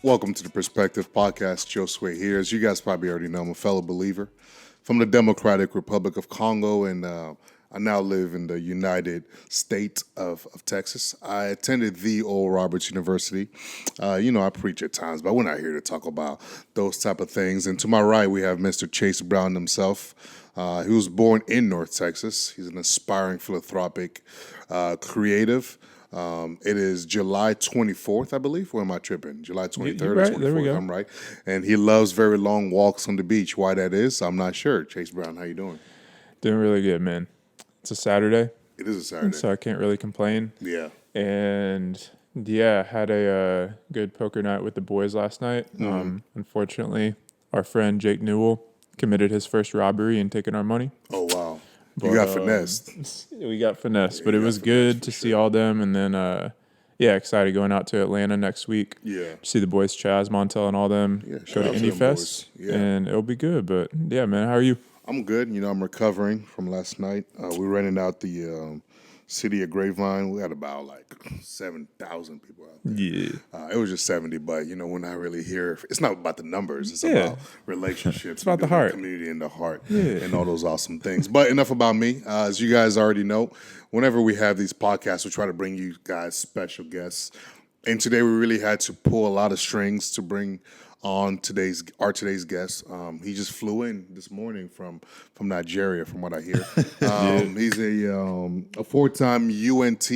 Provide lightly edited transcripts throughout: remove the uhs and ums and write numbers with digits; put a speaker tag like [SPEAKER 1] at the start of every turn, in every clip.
[SPEAKER 1] Welcome to the Perspective Podcast. Josue here. As you guys probably already know, I'm a fellow believer from the Democratic Republic of Congo, and I now live in the United State of Texas. I attended the Oral Roberts University. I preach at times, but we're not here to talk about those type of things. And to my right, we have Mr. Chase Brown himself. He was born in North Texas. He's an aspiring philanthropic creative. It is July 24th, I believe. Where am I tripping? July 23rd or 24th. There we go. I'm right. And he loves very long walks on the beach. Why that is, I'm not sure. Chase Brown, how you doing?
[SPEAKER 2] Doing really good, man. It's a Saturday.
[SPEAKER 1] It is a Saturday.
[SPEAKER 2] So I can't really complain.
[SPEAKER 1] Yeah.
[SPEAKER 2] And had a good poker night with the boys last night. Unfortunately, our friend Jake Newell committed his first robbery and taken our money.
[SPEAKER 1] Oh, wow. But, you got finessed.
[SPEAKER 2] We got finessed, but it was good to see all them. And then, excited going out to Atlanta next week.
[SPEAKER 1] Yeah.
[SPEAKER 2] See the boys, Chaz, Montel, and all them.
[SPEAKER 1] Yeah,
[SPEAKER 2] go to Indie Fest. Yeah. And it'll be good. But, yeah, man, how are you?
[SPEAKER 1] I'm good. I'm recovering from last night. We rented out the city of Grapevine. We had about 7,000 people out there.
[SPEAKER 2] Yeah.
[SPEAKER 1] It was just 70, but we're not really here. It's not about the numbers. It's about relationships.
[SPEAKER 2] It's about the heart.
[SPEAKER 1] Community and the heart and all those awesome things. But enough about me. As you guys already know, whenever we have these podcasts, we try to bring you guys special guests. And today we really had to pull a lot of strings to bring on today's guest. He just flew in this morning from Nigeria, from what I hear. He's a 4-time UNT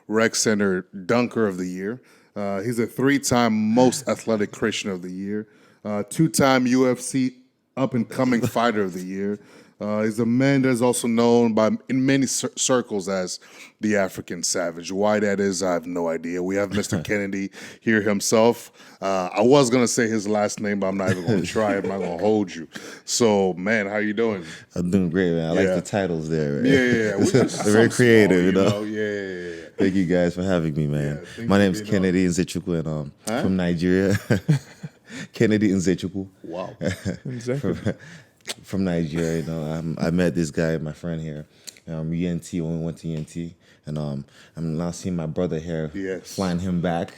[SPEAKER 1] Rec Center Dunker of the Year. He's a 3-time Most Athletic Christian of the Year, 2-time UFC Up-and-Coming Fighter of the Year. He's a man that's also known in many circles as the African Savage. Why that is, I have no idea. We have Mr. Kennedy here himself. I was going to say his last name, but I'm not even going to try. I'm not going to hold you. So, man, how you doing?
[SPEAKER 3] I'm doing great, man. I like the titles there. Man.
[SPEAKER 1] Yeah.
[SPEAKER 3] They're very creative,
[SPEAKER 1] Yeah.
[SPEAKER 3] Thank you guys for having me, man. My name's Kennedy Nzechukwu, and from Nigeria. Kennedy Nzechukwu.
[SPEAKER 1] Wow.
[SPEAKER 3] From Nigeria, I met this guy, my friend here, UNT, when we went to UNT, and I'm now seeing my brother here, flying him back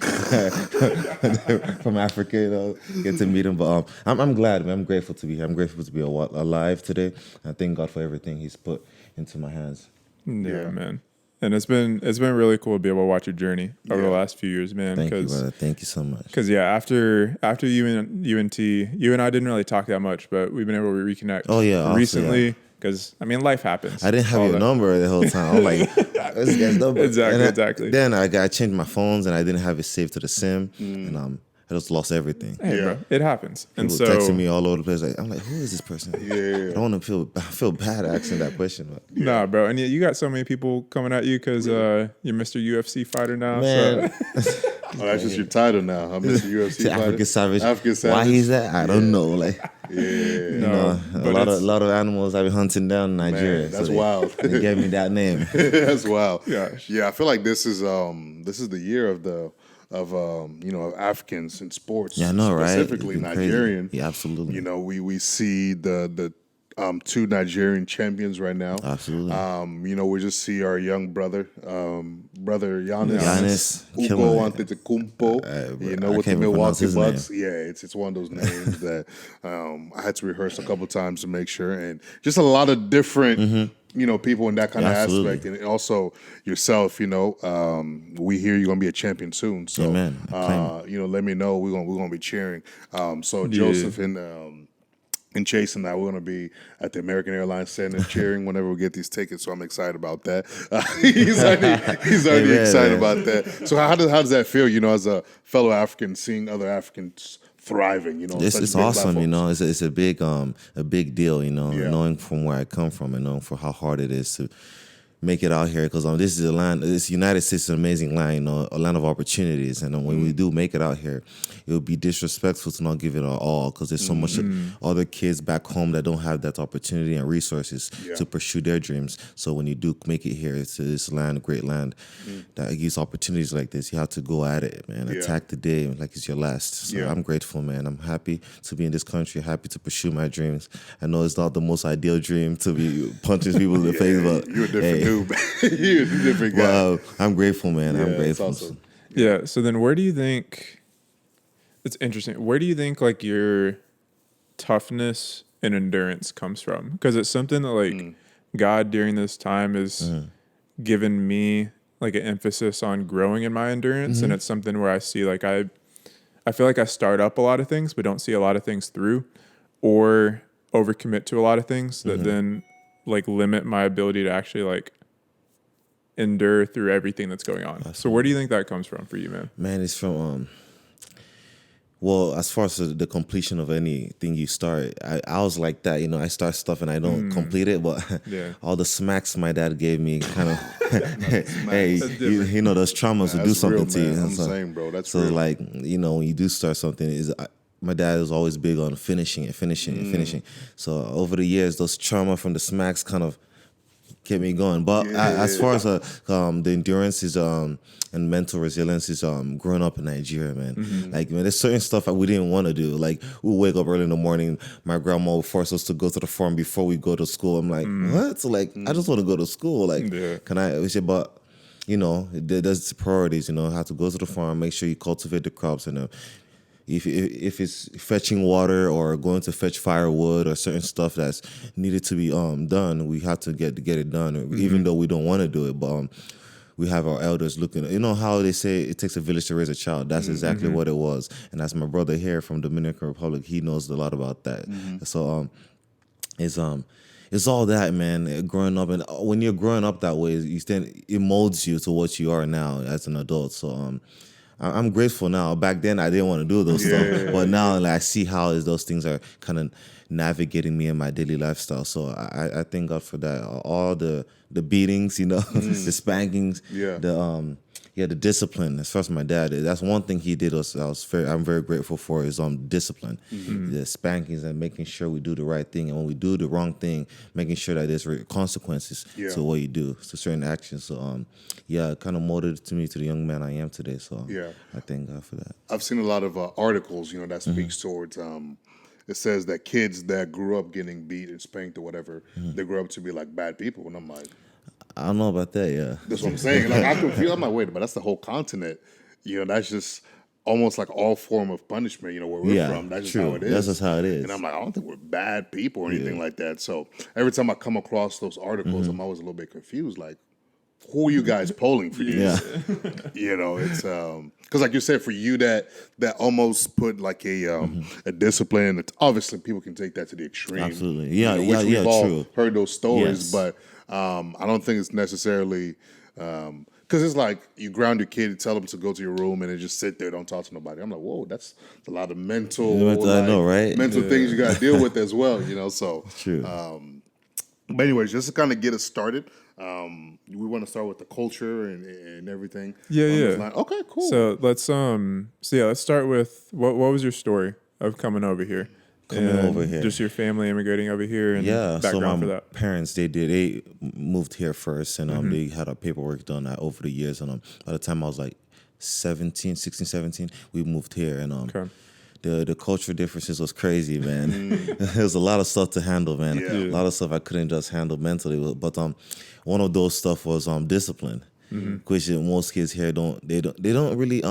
[SPEAKER 3] from Africa, get to meet him. But I'm glad, man. I'm grateful to be here. I'm grateful to be alive today. I thank God for everything He's put into my hands.
[SPEAKER 2] Yeah, man. And it's been really cool to be able to watch your journey over the last few years, man.
[SPEAKER 3] Thank you, brother. Thank you so much.
[SPEAKER 2] Because after you and UNT, you and I didn't really talk that much, but we've been able to reconnect.
[SPEAKER 3] Oh yeah,
[SPEAKER 2] recently. Because life happens.
[SPEAKER 3] I didn't have your number the whole time. I was like, this guy's number.
[SPEAKER 2] Exactly.
[SPEAKER 3] Then I changed my phones and I didn't have it saved to the SIM, and I just lost everything.
[SPEAKER 2] Hey, bro, it happens.
[SPEAKER 3] People
[SPEAKER 2] and so
[SPEAKER 3] texting me all over the place. I'm like, who is this person?
[SPEAKER 1] Yeah.
[SPEAKER 3] I don't want to feel bad asking that question. But.
[SPEAKER 2] Nah, bro. And you got so many people coming at you because you're Mr. UFC fighter now.
[SPEAKER 3] Man.
[SPEAKER 2] So.
[SPEAKER 1] That's just your title now. I'm Mr. UFC fighter.
[SPEAKER 3] African Savage.
[SPEAKER 1] African Savage.
[SPEAKER 3] Why he's that? I don't know.
[SPEAKER 1] Yeah.
[SPEAKER 3] A lot of animals I've been hunting down in Nigeria.
[SPEAKER 1] Man, that's wild.
[SPEAKER 3] They gave me that name.
[SPEAKER 1] That's wild.
[SPEAKER 2] Yeah.
[SPEAKER 1] I feel like this is the year of Africans in sports.
[SPEAKER 3] Yeah, I know, right?
[SPEAKER 1] Specifically Nigerian.
[SPEAKER 3] Crazy. Yeah, absolutely.
[SPEAKER 1] We see the 2 Nigerian champions right now.
[SPEAKER 3] Absolutely.
[SPEAKER 1] We just see our young brother
[SPEAKER 3] Giannis
[SPEAKER 1] Ugo Antetokounmpo. With the Milwaukee Bucks. Yeah, it's one of those names that I had to rehearse a couple times to make sure, and just a lot of different. People in that kind of aspect, and also yourself. We hear you're gonna be a champion soon. So,
[SPEAKER 3] Amen.
[SPEAKER 1] Let me know. We're gonna be cheering. Joseph and Chase and I, we're gonna be at the American Airlines Center cheering whenever we get these tickets. So I'm excited about that. He's already excited about that. So how does that feel? As a fellow African, seeing other Africans thriving,
[SPEAKER 3] it's awesome. It's a big deal. Knowing from where I come from and knowing for how hard it is to make it out here, because this is a land. This United States is an amazing land, a land of opportunities. And when we do make it out here, it would be disrespectful to not give it our all, because there's so much other kids back home that don't have that opportunity and resources to pursue their dreams. So when you do make it here, it's this land, a great land that gives opportunities like this. You have to go at it, man. Attack the day like it's your last. So I'm grateful, man. I'm happy to be in this country. Happy to pursue my dreams. I know it's not the most ideal dream to be punching people in the face, but
[SPEAKER 1] you're a different dude. You're a different guy.
[SPEAKER 3] Well, I'm grateful, man. I'm grateful.
[SPEAKER 1] Awesome.
[SPEAKER 2] Yeah. So then, where do you think It's interesting. Where do you think like your toughness and endurance comes from? Because it's something that like God during this time has given me like an emphasis on growing in my endurance, and it's something where I see like I feel like I start up a lot of things but don't see a lot of things through, or overcommit to a lot of things that then like limit my ability to actually like endure through everything that's going on. So where do you think that comes from for you, man?
[SPEAKER 3] Man, it's from well, as far as the completion of anything you start, I was like that, I start stuff and I don't complete it, but
[SPEAKER 2] Yeah.
[SPEAKER 3] all the smacks my dad gave me kind of, hey, those traumas will do
[SPEAKER 1] That's
[SPEAKER 3] something
[SPEAKER 1] real,
[SPEAKER 3] to you.
[SPEAKER 1] man. I'm
[SPEAKER 3] So,
[SPEAKER 1] saying, bro, that's
[SPEAKER 3] so
[SPEAKER 1] real.
[SPEAKER 3] like, when you do start something, my dad was always big on finishing it, finishing. So over the years, those trauma from the smacks kind of kept me going. But as far as the endurance is and mental resilience is growing up in Nigeria, man. Like, man, there's certain stuff that we didn't want to do. Like, we wake up early in the morning. My grandma would force us to go to the farm before we go to school. I'm like, what? So, like, I just want to go to school. Like, can I? We said, but there's priorities. Have to go to the farm, make sure you cultivate the crops, and if it's fetching water or going to fetch firewood or certain stuff that's needed to be done, we have to get it done, even though we don't want to do it. But we have our elders looking. You know how they say it takes a village to raise a child. That's exactly what it was. And that's my brother here from Dominican Republic. He knows a lot about that. So it's all that, man. Growing up, and when you're growing up that way, it molds you to what you are now as an adult. So I'm grateful now. Back then, I didn't want to do those stuff, but now like, I see how those things are kind of navigating me in my daily lifestyle. So I thank God for that. All the beatings, the spankings, the discipline. As far as my dad, that's one thing he did. I'm very grateful for is discipline, the spankings, and making sure we do the right thing. And when we do the wrong thing, making sure that there's consequences to what you do, to certain actions. So it kind of molded to me to the young man I am today. So I thank God for that.
[SPEAKER 1] I've seen a lot of articles, that speaks towards. It says that kids that grew up getting beat and spanked or whatever, they grow up to be like bad people, and I'm like,
[SPEAKER 3] I don't know about that. Yeah,
[SPEAKER 1] that's what I'm saying. Like I can feel. I'm like, wait, but that's the whole continent. That's just almost like all form of punishment. Where we're from, that's just how it is.
[SPEAKER 3] That's just how it is.
[SPEAKER 1] And I'm like, I don't think we're bad people or anything like that. So every time I come across those articles, I'm always a little bit confused. Like, who are you guys polling for these? It's because like you said, for you that almost put like a discipline. It's, obviously, people can take that to the extreme.
[SPEAKER 3] Absolutely,
[SPEAKER 1] which we've all
[SPEAKER 3] true.
[SPEAKER 1] heard those stories,
[SPEAKER 3] Yes.
[SPEAKER 1] but I don't think it's necessarily because it's like you ground your kid, tell them to go to your room, and then just sit there, don't talk to nobody. I'm like, whoa, that's a lot of mental,
[SPEAKER 3] I know, right?
[SPEAKER 1] mental things you got to deal with as well. So
[SPEAKER 3] True.
[SPEAKER 1] But anyways, just to kind of get us started, we want to start with the culture and everything. Okay, cool.
[SPEAKER 2] So let's start with what was your story of coming over here? Just your family immigrating over here and background for that.
[SPEAKER 3] Parents, they moved here first, and they had our paperwork done over the years. And by the time I was like 16, 17, we moved here. And the cultural differences was crazy, man. There was a lot of stuff to handle, man.
[SPEAKER 1] Yeah.
[SPEAKER 3] A lot of stuff I couldn't just handle mentally. But one of those stuff was discipline, which most kids here don't really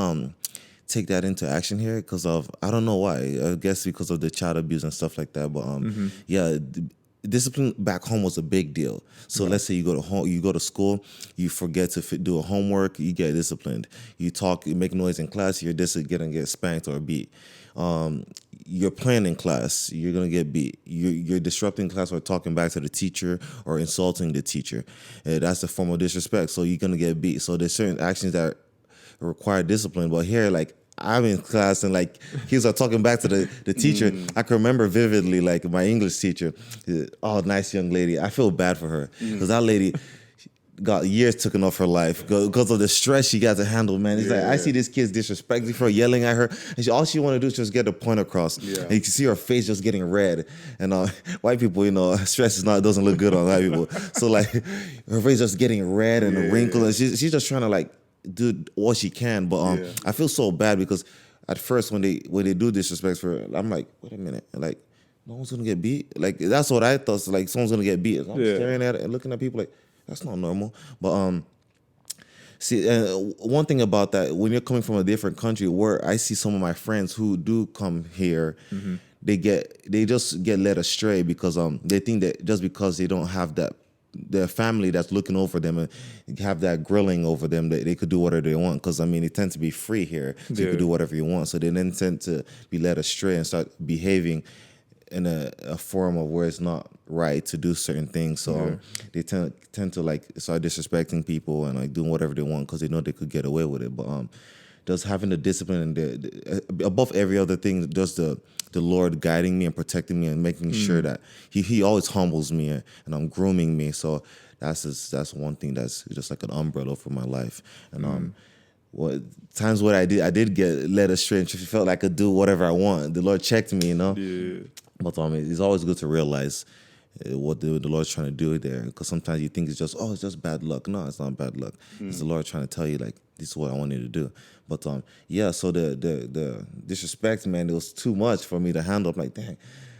[SPEAKER 3] take that into action here because of, I don't know why. I guess because of the child abuse and stuff like that. But discipline back home was a big deal. So let's say you go to school, you forget to do a homework, you get disciplined. You make noise in class, you're gonna get spanked or beat. You're playing in class, you're gonna get beat. You're disrupting class or talking back to the teacher or insulting the teacher. That's a form of disrespect. So you're gonna get beat. So there's certain actions that require discipline. But here, like, I'm in class and like kids are talking back to the teacher. I can remember vividly, like, my English teacher, nice young lady. I feel bad for her because that lady got years taken off her life because of the stress she got to handle, man. It's like, I see this kid's disrespecting her, yelling at her, and all she want to do is just get the point across. And you can see her face just getting red. And white people, stress doesn't look good on white people. So like her face just getting red and a wrinkle, and she's just trying to like do what she can. But I feel so bad because at first when they do disrespect for her, I'm like, wait a minute, like, no one's gonna get beat. Like, that's what I thought. So, like, someone's gonna get beat. I'm staring at it and looking at people like, that's not normal. But See, one thing about that, when you're coming from a different country, where I see some of my friends who do come here, they just get led astray because they think that just because they don't have their family that's looking over them and have that grilling over them, that they could do whatever they want. Because I mean, it tends to be free here, so you could do whatever you want. So they then tend to be led astray and start behaving in a form of where it's not right to do certain things. So they tend to like start disrespecting people and like doing whatever they want because they know they could get away with it. But just having the discipline and above every other thing, just the Lord guiding me and protecting me and making sure that He always humbles me and grooming me. So that's one thing that's just like an umbrella for my life. And times what I did get led astray and felt like I could do whatever I want. The Lord checked me,
[SPEAKER 2] Yeah.
[SPEAKER 3] But it's always good to realize what the Lord's trying to do there, because sometimes you think it's just bad luck. No, it's not bad luck. It's the Lord trying to tell you like, this is what I want you to do. But so the disrespect, man, it was too much for me to handle. I'm like, dang.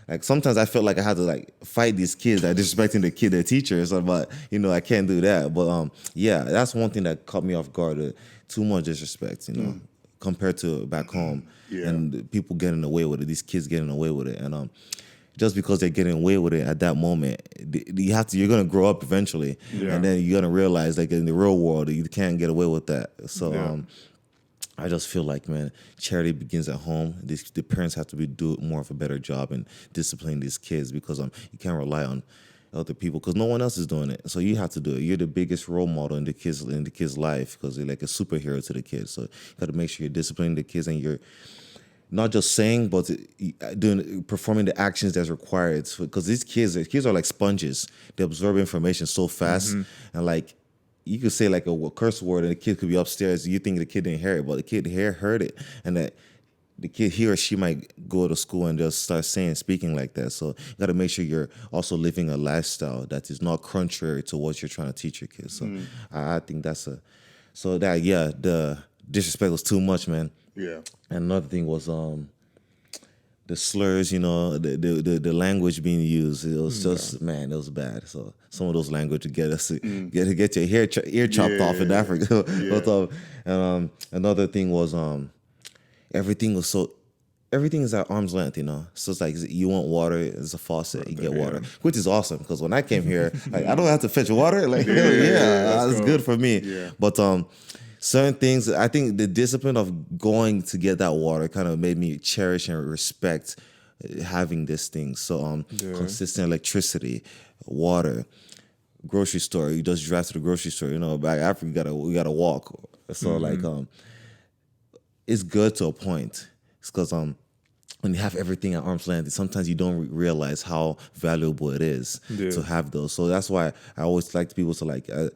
[SPEAKER 3] Like sometimes I felt like I had to like fight these kids that are disrespecting their teachers, but I can't do that. But that's one thing that caught me off guard. Too much disrespect, compared to back home, and people getting away with it. These kids getting away with it, and just because they're getting away with it at that moment, you're gonna grow up eventually, and then you're gonna realize like in the real world you can't get away with that. So I just feel like, man, charity begins at home. The parents have to do more of a better job in disciplining these kids, because you can't rely on other people because no one else is doing it. So you have to do it. You're the biggest role model in the kids' life, because they're like a superhero to the kids. So you got to make sure you're disciplining the kids and you're not just saying, but performing the actions that's required. Because these kids are like sponges. They absorb information so fast, and like you could say like a curse word and the kid could be upstairs. You think the kid didn't hear it, but the kid here heard it, and that the kid, he or she might go to school and just start speaking like that. So you got to make sure you're also living a lifestyle that is not contrary to what you're trying to teach your kids. So I think the disrespect was too much, man.
[SPEAKER 1] Yeah.
[SPEAKER 3] And another thing was the slurs, the language being used. It was just, man, it was bad. So some of those language would get your ear chopped off in Africa. And another thing was everything is at arm's length, So it's like, you want water, it's a faucet, you get water, which is awesome. Because when I came here, like, I don't have to fetch water. Like, that's good for me.
[SPEAKER 1] Yeah.
[SPEAKER 3] But certain things, I think the discipline of going to get that water kind of made me cherish and respect having these things. So consistent electricity, water, grocery store. You just drive to the grocery store. Back Africa, we gotta walk. So it's good to a point. It's because when you have everything at arm's length, sometimes you don't realize how valuable it is to have those. So that's why I always like people to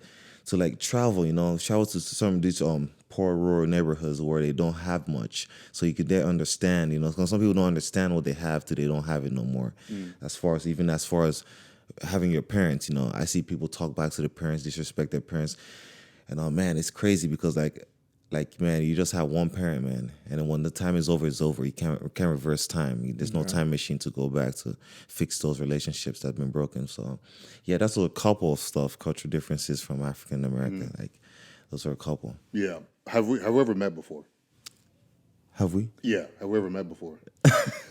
[SPEAKER 3] travel. Travel to some of these poor rural neighborhoods where they don't have much, so you could there understand. Because some people don't understand what they have till they don't have it no more. As far as having your parents, I see people talk back to their parents, disrespect their parents, and man, it's crazy because like, man, you just have one parent, man. And then when the time is over, it's over. You can't reverse time. There's no time machine to go back to fix those relationships that have been broken. So, that's a couple of cultural differences from African America. Like, those are a couple.
[SPEAKER 1] Yeah. Have we ever met before?
[SPEAKER 3] Have we?
[SPEAKER 1] Yeah. Have we ever met before?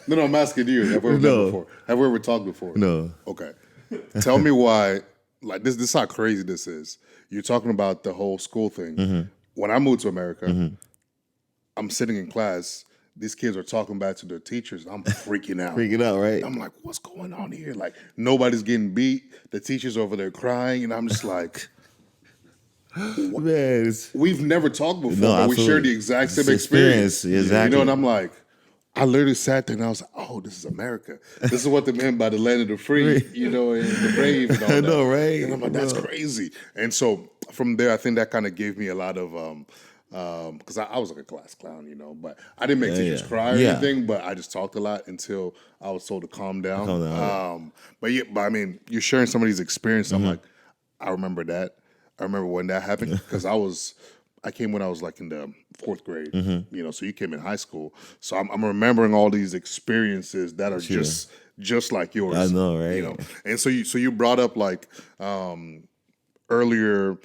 [SPEAKER 1] No, I'm asking you. Have we ever met before? Have we ever talked before?
[SPEAKER 3] No.
[SPEAKER 1] Okay. Tell me why, like, this is how crazy this is. You're talking about the whole school thing. When I moved to America, I'm sitting in class. These kids are talking back to their teachers. I'm freaking out.
[SPEAKER 3] Freaking out, right?
[SPEAKER 1] I'm like, what's going on here? Like, nobody's getting beat. The teacher's over there crying. And I'm just like,
[SPEAKER 3] man,
[SPEAKER 1] we've never talked before,
[SPEAKER 3] No,
[SPEAKER 1] but we
[SPEAKER 3] absolutely.
[SPEAKER 1] share the exact same experience.
[SPEAKER 3] Exactly.
[SPEAKER 1] And I'm like, I literally sat there and I was like, oh, this is America. This is what they meant by the land of the free, and the brave and all that.
[SPEAKER 3] I know, right?
[SPEAKER 1] And I'm like, that's crazy. And so from there, I think that kind of gave me a lot of, because I was like a class clown, but I didn't make teachers cry or anything, but I just talked a lot until I was told to calm down. But I mean, you're sharing some of these experiences. I'm like, I remember that. I remember when that happened because I came when I was like in the 4th grade, so you came in high school. So I'm remembering all these experiences that are just like yours.
[SPEAKER 3] I know, right?
[SPEAKER 1] And so you brought up like earlier,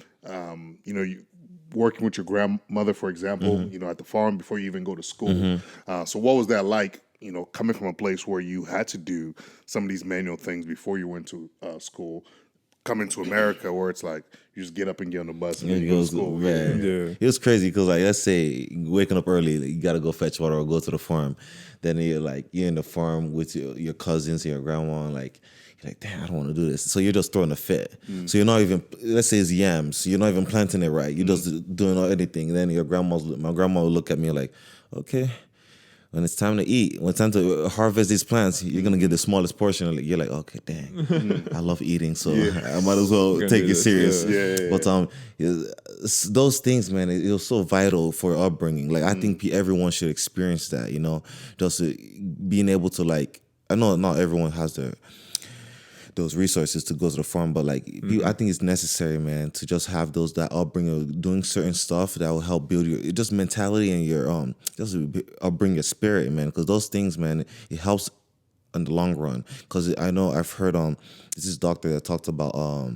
[SPEAKER 1] working with your grandmother, for example, you know, at the farm before you even go to school. So what was that like, you know, coming from a place where you had to do some of these manual things before you went to school, coming to America where it's like you just get up and get on the bus and then you go to school.
[SPEAKER 3] Man,
[SPEAKER 2] Yeah.
[SPEAKER 3] it was crazy because like let's say waking up early, like, you gotta go fetch water or go to the farm. Then you're in the farm with your cousins and your grandma, and like you're like, damn, I don't want to do this. So you're just throwing a fit. So you're not even, let's say it's yams, you're not even planting it right. You're just doing anything. And then my grandma will look at me like, okay. When it's time to eat, when it's time to harvest these plants, you're gonna get the smallest portion. You're like, okay, dang, I love eating, so I might as well take it serious. But those things, man, it was so vital for upbringing. Like I think everyone should experience that. You know, just being able to like. I know not everyone has those resources to go to the farm, but like I think it's necessary, man, to just have that upbringing, doing certain stuff that will help build your just mentality and your just upbring your spirit, man. Because those things, man, it helps in the long run. Because I know I've heard this doctor that talked about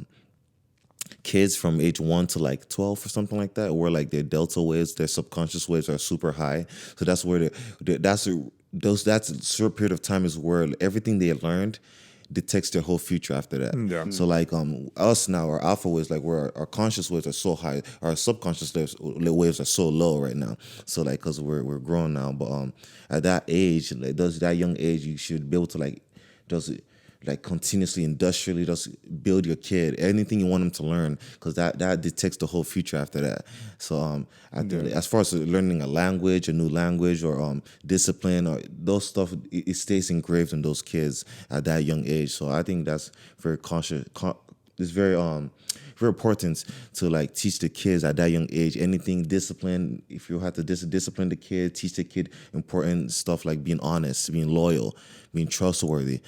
[SPEAKER 3] kids from age 1 to like 12 or something like that, where like their delta waves, their subconscious waves are super high. So that's where that's a short period of time is where everything they learned detects their whole future after that.
[SPEAKER 2] Yeah.
[SPEAKER 3] So like us now, our alpha waves, like where our conscious waves are so high, our subconscious waves are so low right now. So like because we're grown now, but at that age, like that young age, you should be able to like just like continuously industrially just build your kid anything you want them to learn, because that detects the whole future after that. So I think as far as learning a new language or discipline or those stuff, it stays engraved in those kids at that young age. So I think that's very conscious. It's very very important to like teach the kids at that young age anything discipline. If you have to discipline the kid, teach the kid important stuff like being honest, being loyal, being trustworthy.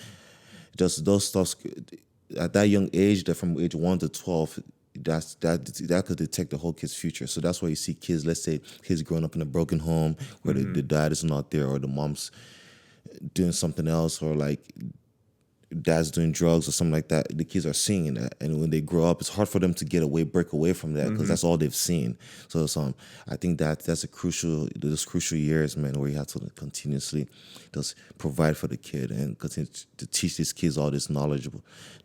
[SPEAKER 3] Just those stuff at that young age, that from age 1 to 12, that could detect the whole kid's future. So that's why you see kids, let's say kids growing up in a broken home where the dad is not there or the mom's doing something else, or like dad's doing drugs or something like that. The kids are seeing that, and when they grow up, it's hard for them to break away from that, because that's all they've seen. So it's, I think that's those crucial years, man, where you have to continuously just provide for the kid and continue to teach these kids all this knowledge.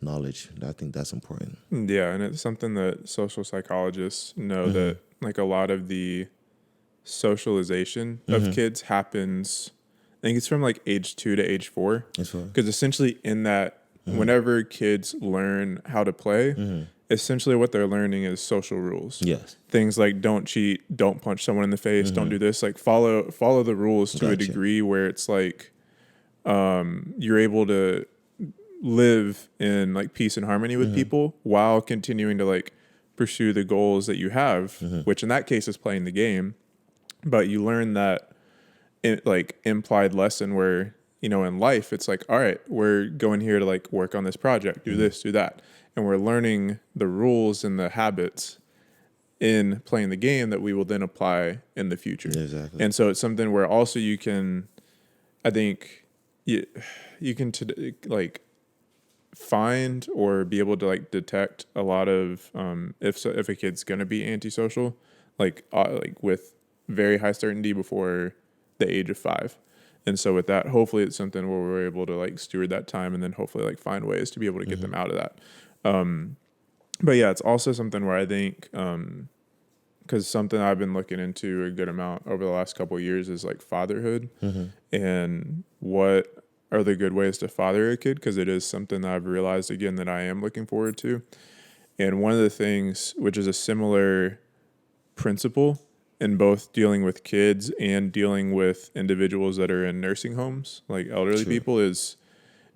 [SPEAKER 3] I think that's important.
[SPEAKER 2] Yeah, and it's something that social psychologists know that like a lot of the socialization of kids happens, I think it's from like age 2 to age 4. Because essentially in that, whenever kids learn how to play, essentially what they're learning is social rules.
[SPEAKER 3] Yes.
[SPEAKER 2] Things like don't cheat, don't punch someone in the face, don't do this. Like follow the rules to a degree where it's like you're able to live in like peace and harmony with people while continuing to like pursue the goals that you have, which in that case is playing the game. But you learn that like implied lesson where, you know, in life, it's like, all right, we're going here to like work on this project, do this, do that. And we're learning the rules and the habits in playing the game that we will then apply in the future.
[SPEAKER 3] Exactly.
[SPEAKER 2] And so it's something where also you can, I think you can like find or be able to like detect a lot of, if a kid's going to be antisocial, like with very high certainty before the age of 5. And so with that, hopefully it's something where we're able to like steward that time and then hopefully like find ways to be able to get them out of that. But yeah, it's also something where I think, because something I've been looking into a good amount over the last couple of years is like fatherhood and what are the good ways to father a kid, because it is something that I've realized again that I am looking forward to. And one of the things, which is a similar principle in both dealing with kids and dealing with individuals that are in nursing homes, like elderly people, is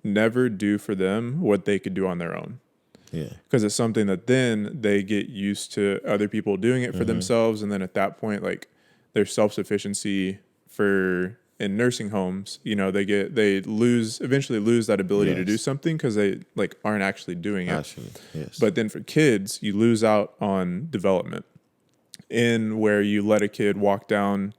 [SPEAKER 2] never do for them what they could do on their own.
[SPEAKER 3] Yeah.
[SPEAKER 2] Because it's something that then they get used to other people doing it for themselves. And then at that point, like their self-sufficiency in nursing homes, you know, they eventually lose that ability to do something because they like aren't actually doing it.
[SPEAKER 3] Yes.
[SPEAKER 2] But then for kids, you lose out on development. In where you let a kid walk down,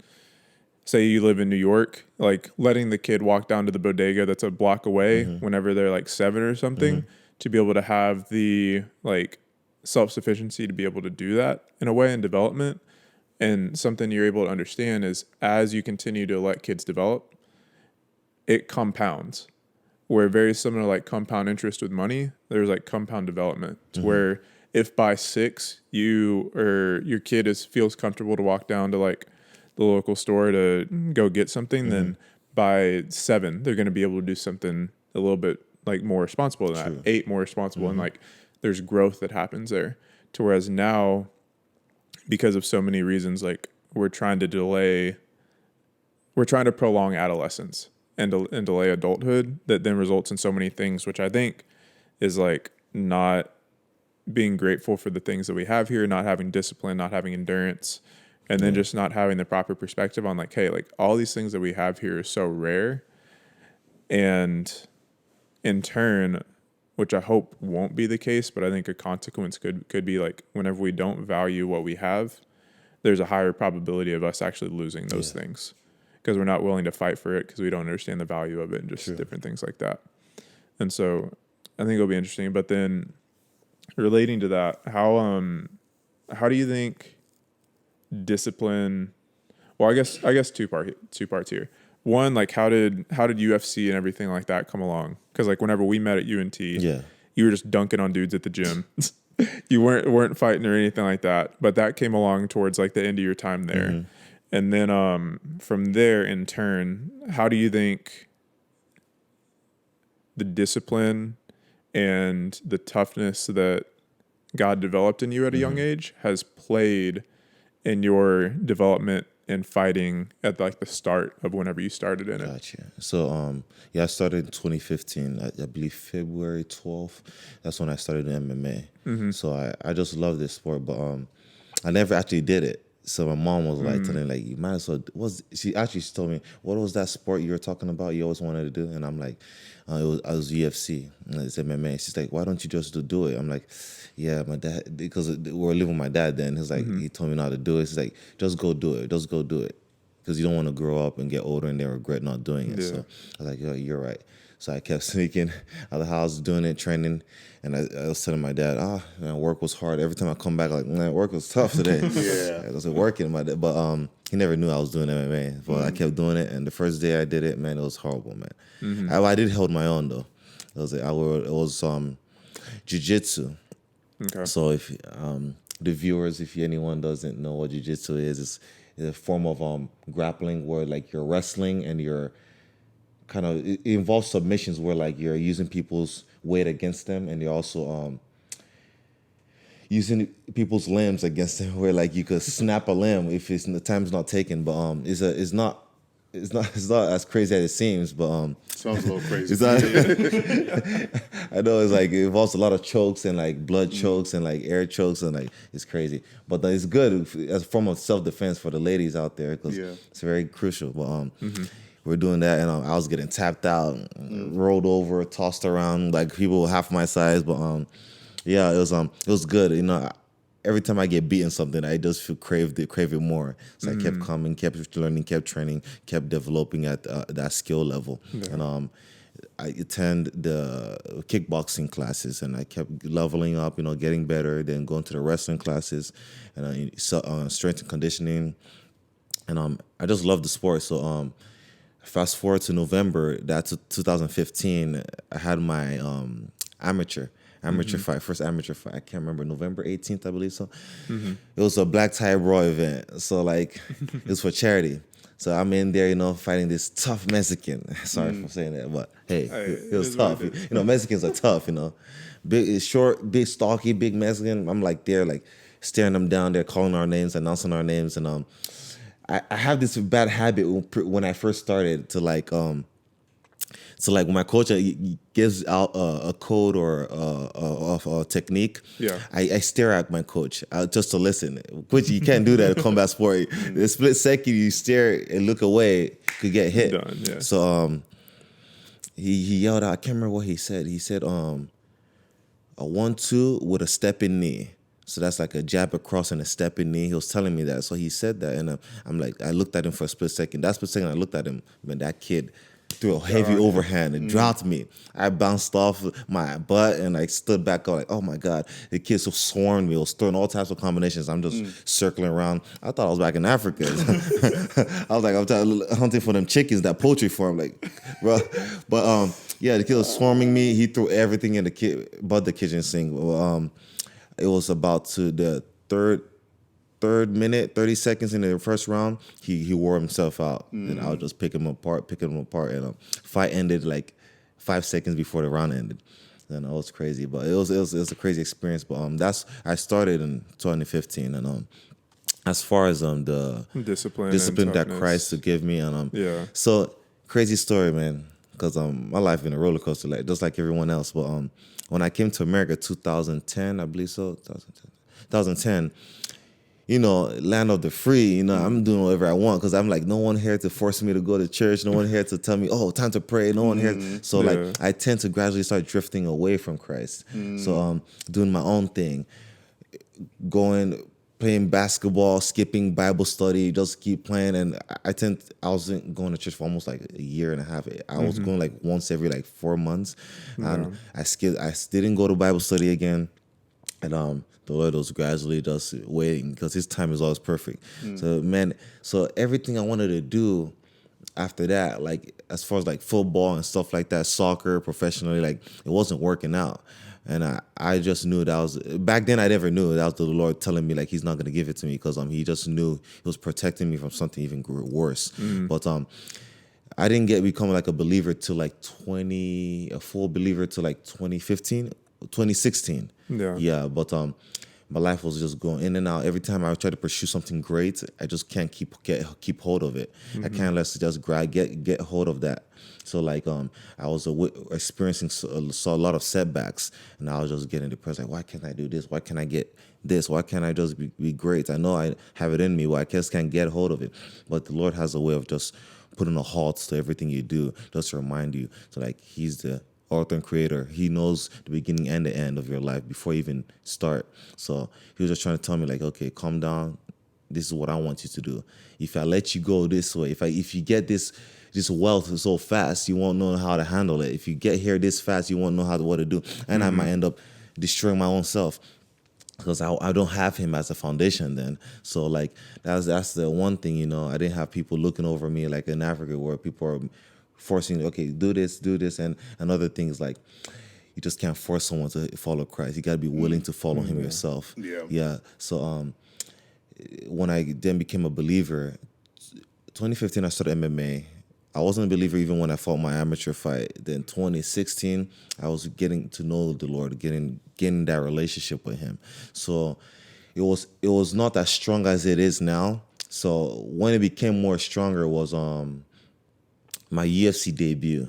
[SPEAKER 2] say you live in New York, like letting the kid walk down to the bodega that's a block away whenever they're like 7 or something, to be able to have the like self-sufficiency to be able to do that in a way in development. And something you're able to understand is as you continue to let kids develop, it compounds. Where very similar like compound interest with money, there's like compound development to where if by 6 you or your kid feels comfortable to walk down to like the local store to go get something, then by 7 they're going to be able to do something a little bit like more responsible than that. 8 more responsible, and like there's growth that happens there. To whereas now, because of so many reasons, like we're trying to prolong adolescence and delay adulthood, that then results in so many things, which I think is like not being grateful for the things that we have here, not having discipline, not having endurance, and then just not having the proper perspective on like, hey, like all these things that we have here are so rare. And in turn, which I hope won't be the case, but I think a consequence could be like whenever we don't value what we have, there's a higher probability of us actually losing those things because we're not willing to fight for it because we don't understand the value of it and just different things like that. And so I think it'll be interesting. But then relating to that, how do you think discipline? Well, I guess two parts here. One, like how did UFC and everything like that come along? Because like whenever we met at UNT, you were just dunking on dudes at the gym. You weren't fighting or anything like that. But that came along towards like the end of your time there. And then from there, in turn, how do you think the discipline and the toughness that God developed in you at a young age has played in your development and fighting at like the start of whenever you started in it?
[SPEAKER 3] Gotcha. So, I started in 2015. I believe February 12th. That's when I started in MMA. So I just love this sport, but I never actually did it. So my mom was like telling me, like, you might as well. She told me, what was that sport you were talking about you always wanted to do? And I'm like, I was UFC. And it's MMA. She's like, why don't you just do it? I'm like, yeah, my dad, because we were living with my dad then. He's like, he told me not to do it. He's like, just go do it. Just go do it. Because you don't want to grow up and get older and then regret not doing it. So I was like, yo, you're right. So I kept sneaking out of the house, doing it, training. And I was telling my dad, work was hard. Every time I come back, like, man, work was tough today. I was working my dad. But he never knew I was doing MMA. But I kept doing it. And the first day I did it, man, it was horrible, man. I did hold my own, though. It was Jiu Jitsu.
[SPEAKER 2] Okay.
[SPEAKER 3] So if the viewers, if anyone doesn't know what Jiu Jitsu is, it's a form of grappling where like you're wrestling and you're kind of, it involves submissions where like you're using people's weight against them and you're also using people's limbs against them where like you could snap a limb if the time's not taken. But it's not as crazy as it seems, but
[SPEAKER 1] sounds a little crazy.
[SPEAKER 3] It's not, I know it's like it involves a lot of chokes and like blood chokes and like air chokes and like it's crazy. But it's good as a form of self-defense for the ladies out there because it's very crucial. But we're doing that and I was getting tapped out, rolled over, tossed around like people half my size. But it was good. You know, every time I get beaten something, I just feel crave it more. So I kept coming, kept learning, kept training, kept developing at that skill level. And I attend the kickboxing classes, and I kept leveling up, getting better. Then going to the wrestling classes, and strength and conditioning. And I just love the sport. So fast forward to November, that's 2015. I had my amateur fight, first amateur fight. I can't remember, November 18th, I believe so. It was a black tie brawl event. So like it was for charity. So I'm in there, fighting this tough Mexican. Sorry for saying that, but hey, it was tough. Mexicans are tough, Big, short, big, stocky, big Mexican. I'm like there, like staring them down there, calling our names, announcing our names. And I have this bad habit when I first started to like, so like when my coach gives out a code or a technique, I stare at my coach just to listen. Which you can't do that in combat sport. The split second you stare and look away could get hit.
[SPEAKER 2] Done, yeah.
[SPEAKER 3] So he yelled out. I can't remember what he said. He said a 1-2 with a stepping knee. So that's like a jab across and a stepping knee. He was telling me that. So he said that, and I'm like, I looked at him for a split second. That split second I looked at him, man, that kid threw a heavy overhand and dropped me. I bounced off my butt and I stood back up like, oh my God. The kids were swarming me. It was throwing all types of combinations. I'm just circling around. I thought I was back in Africa. I was like, I'm hunting for them chickens, that poultry farm. Like, bro. But yeah, the kid was swarming me. He threw everything in the kitchen sink. It was about to the third minute, 30 seconds in the first round, he wore himself out. And I was just picking him apart. And fight ended like 5 seconds before the round ended. And it was crazy, but it was a crazy experience. But I started in 2015, and as far as the discipline that Christ to give me, and so crazy story, man. Because my life been a roller coaster, like just like everyone else. But when I came to America, 2010, I believe so, 2010. You know, land of the free, you know, I'm doing whatever I want because I'm like, no one here to force me to go to church. No one here to tell me, oh, time to pray. No one here. So like, I tend to gradually start drifting away from Christ. So doing my own thing, playing basketball, skipping Bible study, just keep playing. And I wasn't going to church for almost like a year and a half. I was going like once every like 4 months. And I didn't go to Bible study again. And the Lord was gradually just waiting because His time is always perfect. So everything I wanted to do after that, like as far as like football and stuff like that, soccer professionally, like it wasn't working out. And I just knew back then I never knew that was the Lord telling me like He's not going to give it to me because He just knew He was protecting me from something even worse. But I didn't become like a believer till like a full believer till like 2016. Yeah, but my life was just going in and out. Every time I try to pursue something great, I just can't keep hold of it. I can't just get hold of that. So like I was experiencing a lot of setbacks, and I was just getting depressed. Like, why can't I do this? Why can't I get this? Why can't I just be great? I know I have it in me, but I just can't get hold of it. But the Lord has a way of just putting a halt to everything you do, just to remind you. So like He's the author and creator. He knows the beginning and the end of your life before you even start. So He was just trying to tell me like, okay, calm down. This is what I want you to do. If I let you go this way, if you get this wealth so fast, you won't know how to handle it. If you get here this fast, you won't know what to do. And I might end up destroying my own self because I don't have Him as a foundation then. So like that's the one thing, you know. I didn't have people looking over me like in Africa where people are forcing, okay, do this, and other things. Like you just can't force someone to follow Christ. You got to be willing to follow Him yourself. Yeah. So when I then became a believer, 2015 I started MMA. I wasn't a believer even when I fought my amateur fight. Then 2016 I was getting to know the Lord, getting that relationship with Him. So it was not as strong as it is now. So when it became more stronger was my UFC debut.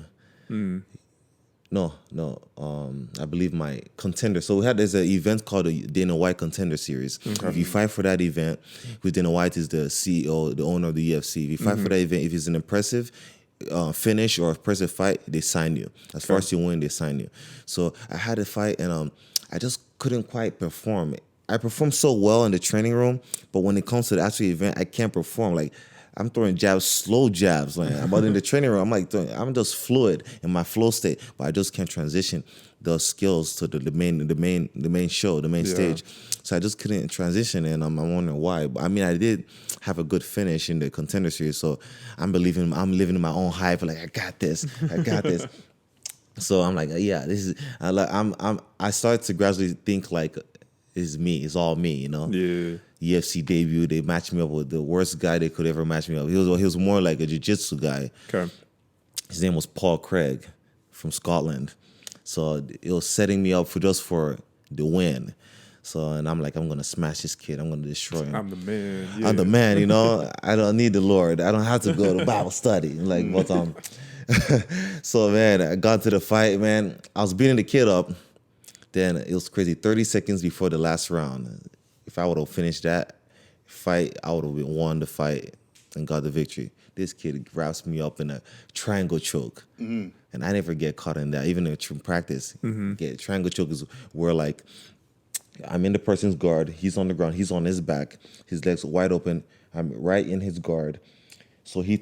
[SPEAKER 3] I believe my contender. So there's an event called the Dana White Contender Series. If you fight for that event, with Dana White is the CEO, the owner of the UFC. If you fight for that event, if it's an impressive finish or impressive fight, they sign you. As far as you win, they sign you. So I had a fight and I just couldn't quite perform. I performed so well in the training room, but when it comes to the actual event, I can't perform. Like I'm throwing jabs, slow jabs. Like, but in the training room, I'm just fluid in my flow state, but I just can't transition those skills to the main show, the main stage. So I just couldn't transition, and I'm wondering why. But I mean, I did have a good finish in the Contender Series, so I'm living in my own hype. Like I got this. So I'm like, yeah, this is. I started to gradually think like, it's me. It's all me, you know.
[SPEAKER 2] Yeah.
[SPEAKER 3] UFC debut, they matched me up with the worst guy they could ever match me up. He was more like a Jiu Jitsu guy.
[SPEAKER 2] Okay.
[SPEAKER 3] His name was Paul Craig from Scotland. So it was setting me up for the win. So, and I'm like, I'm going to smash this kid. I'm going to destroy him.
[SPEAKER 2] I'm the man. Yeah.
[SPEAKER 3] I'm the man, you know. I don't need the Lord. I don't have to go to Bible study. Like, but so man, I got to the fight, man. I was beating the kid up. Then it was crazy. 30 seconds before the last round. If I would have finished that fight, I would have won the fight and got the victory. This kid grabs me up in a triangle choke. And I never get caught in that, even in practice. Triangle choke is where like I'm in the person's guard, he's on the ground, he's on his back, his legs wide open, I'm right in his guard. So he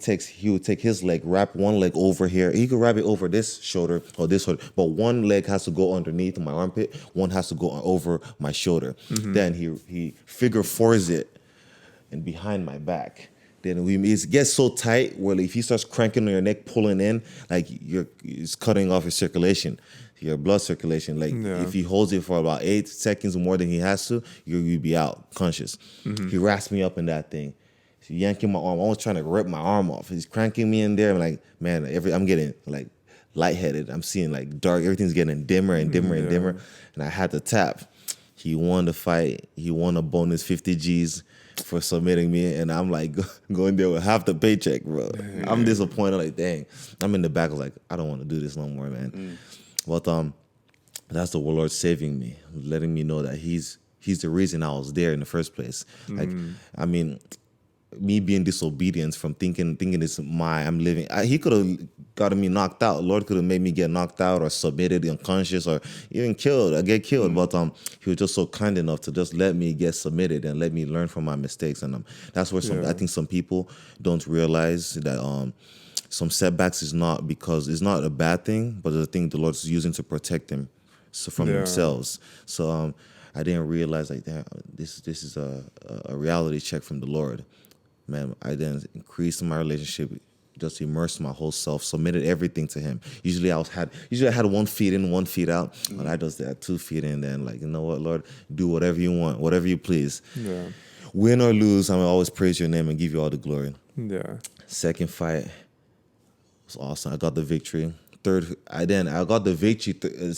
[SPEAKER 3] would take his leg, wrap one leg over here. He could wrap it over this shoulder or this shoulder, but one leg has to go underneath my armpit. One has to go over my shoulder. Then he figure fours it and behind my back. Then it gets so tight where if he starts cranking on your neck, pulling in, like it's cutting off your circulation, your blood circulation. Like if he holds it for about 8 seconds more than he has to, you'll be out conscious. He wraps me up in that thing. He's yanking my arm. I was trying to rip my arm off. He's cranking me in there. I'm like, man, I'm getting like lightheaded. I'm seeing like dark. Everything's getting dimmer and dimmer and dimmer. And I had to tap. He won the fight. He won a bonus 50 G's for submitting me, and I'm like going there with half the paycheck, bro. I'm disappointed, like, dang. I'm in the back, like, I don't want to do this no more, man. But that's the Lord saving me, letting me know that He's the reason I was there in the first place. Like, I mean, me being disobedient from thinking I'm living. He could have gotten me knocked out. Lord could have made me get knocked out or submitted, unconscious, or even killed. I get killed. But he was just so kind enough to just let me get submitted and let me learn from my mistakes. And that's where I think some people don't realize that some setbacks is not because it's not a bad thing, but it's a thing the Lord's using to protect them from themselves. So I didn't realize like that. This is a reality check from the Lord. Man, I then increased my relationship, just immersed my whole self, submitted everything to Him. Usually I had 1 feet in, 1 feet out, but I just had 2 feet in. Then like, you know what, Lord, do whatever you want, whatever you please. Yeah. Win or lose, I will always praise Your name and give You all the glory. Yeah. Second fight was awesome. I got the victory. I got the victory.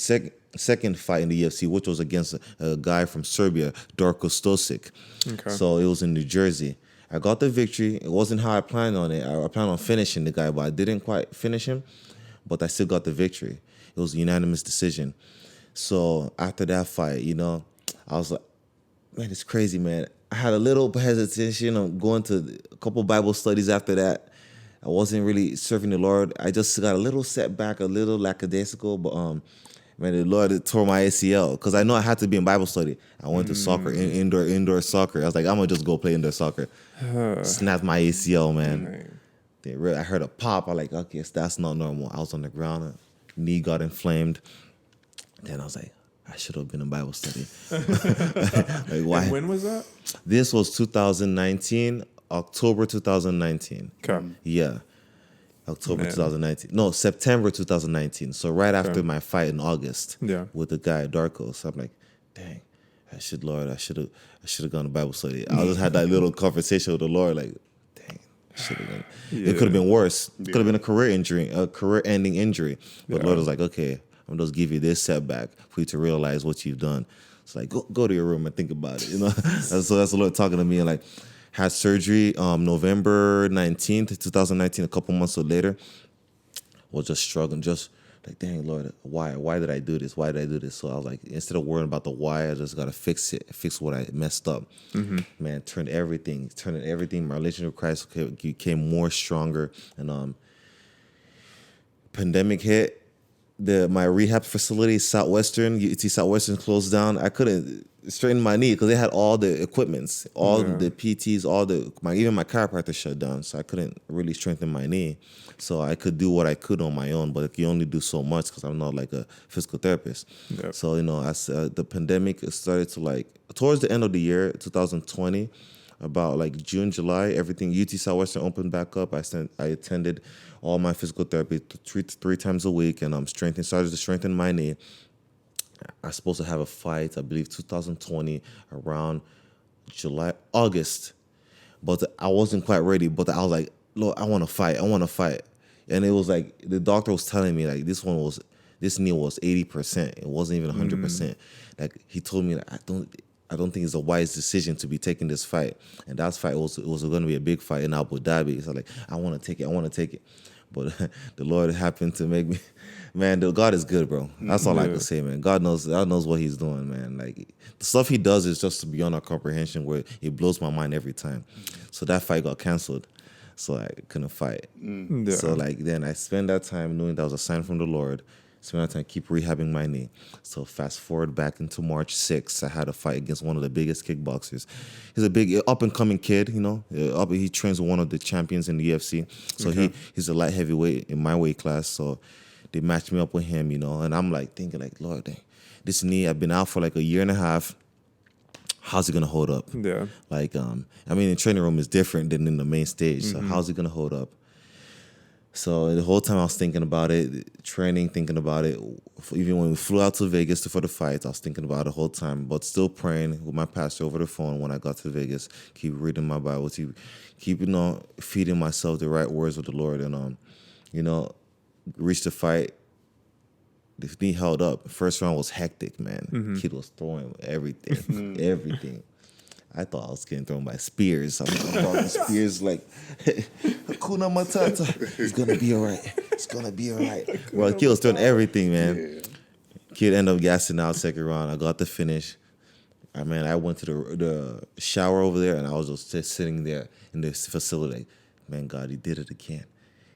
[SPEAKER 3] Second fight in the UFC, which was against a guy from Serbia, Darko Stosic. Okay. So it was in New Jersey. I got the victory. It wasn't how I planned on it. I planned on finishing the guy, but I didn't quite finish him. But I still got the victory. It was a unanimous decision. So after that fight, I was like, man, it's crazy, man. I had a little hesitation on going to a couple Bible studies after that. I wasn't really serving the Lord. I just got a little setback, a little lackadaisical, but man, the Lord tore my ACL because I know I had to be in Bible study. I went to soccer, indoor soccer. I was like, I'm gonna just go play indoor soccer. Snapped my ACL, man. I heard a pop. I'm like, okay, that's not normal. I was on the ground, knee got inflamed. Then I was like, I should have been in Bible study. Like, why?
[SPEAKER 2] And when was that?
[SPEAKER 3] This was 2019, October 2019. Okay. Yeah. October 2019. No, September 2019. So right after my fight in August with the guy Darko. So I'm like, dang, I should have gone to Bible study. I just had that little conversation with the Lord, like, dang, I should have gone. It could have been worse. It could have been a career-ending injury. But Lord was like, okay, I'm just give you this setback for you to realize what you've done. It's like, go to your room and think about it. So that's the Lord talking to me, and like, had surgery November 19th, 2019, a couple months later. Was just struggling, just like, dang, Lord, why? Why did I do this? Why did I do this? So I was like, instead of worrying about the why, I just got to fix what I messed up. Man, turning everything. My relationship with Christ became more stronger. And pandemic hit. My rehab facility, UT Southwestern closed down. I couldn't straighten my knee because they had all the equipments, the PTs, even my chiropractor shut down, so I couldn't really strengthen my knee. So I could do what I could on my own, but you only do so much because I'm not like a physical therapist. Yep. So as the pandemic started to like towards the end of the year, 2020, about like June, July, everything UT Southwestern opened back up. I attended all my physical therapy three times a week, and started to strengthen my knee. I was supposed to have a fight, I believe 2020, around August. But I wasn't quite ready. But I was like, Lord, I want to fight. And it was like, the doctor was telling me like this knee was 80%. It wasn't even 100%. Like he told me that I don't think it's a wise decision to be taking this fight. And that fight was going to be a big fight in Abu Dhabi. So like, I want to take it. But the Lord happened to make me, man, God is good, bro. That's all I can say, man. God knows what He's doing, man. Like, the stuff He does is just beyond our comprehension, where it blows my mind every time. So that fight got canceled. So I couldn't fight. So like, then I spent that time knowing that was a sign from the Lord. Spend that time keep rehabbing my knee. So fast forward back into March 6th, I had a fight against one of the biggest kickboxers. He's a big up-and-coming kid, He trains with one of the champions in the UFC. So he's a light heavyweight in my weight class. So they matched me up with him, And I'm like thinking like, Lord, dang, this knee, I've been out for like a year and a half. How's it gonna hold up?
[SPEAKER 2] Yeah.
[SPEAKER 3] Like, the training room is different than in the main stage. So how's it gonna hold up? So the whole time I was thinking about it, training, thinking about it. Even when we flew out to Vegas for the fights, I was thinking about it the whole time, but still praying with my pastor over the phone when I got to Vegas. Keep reading my Bible, keep feeding myself the right words of the Lord, and reached the fight. The knee held up. First round was hectic, man. Kid was throwing everything, everything. I thought I was getting thrown by spears. I'm throwing spears like, Hakuna Matata. It's gonna be all right. It's gonna be all right. Well, Kid was throwing everything, man. Yeah. Kid ended up gassing out second round. I got the finish. I went to the shower over there, and I was just sitting there in this facility. Man, God, he did it again.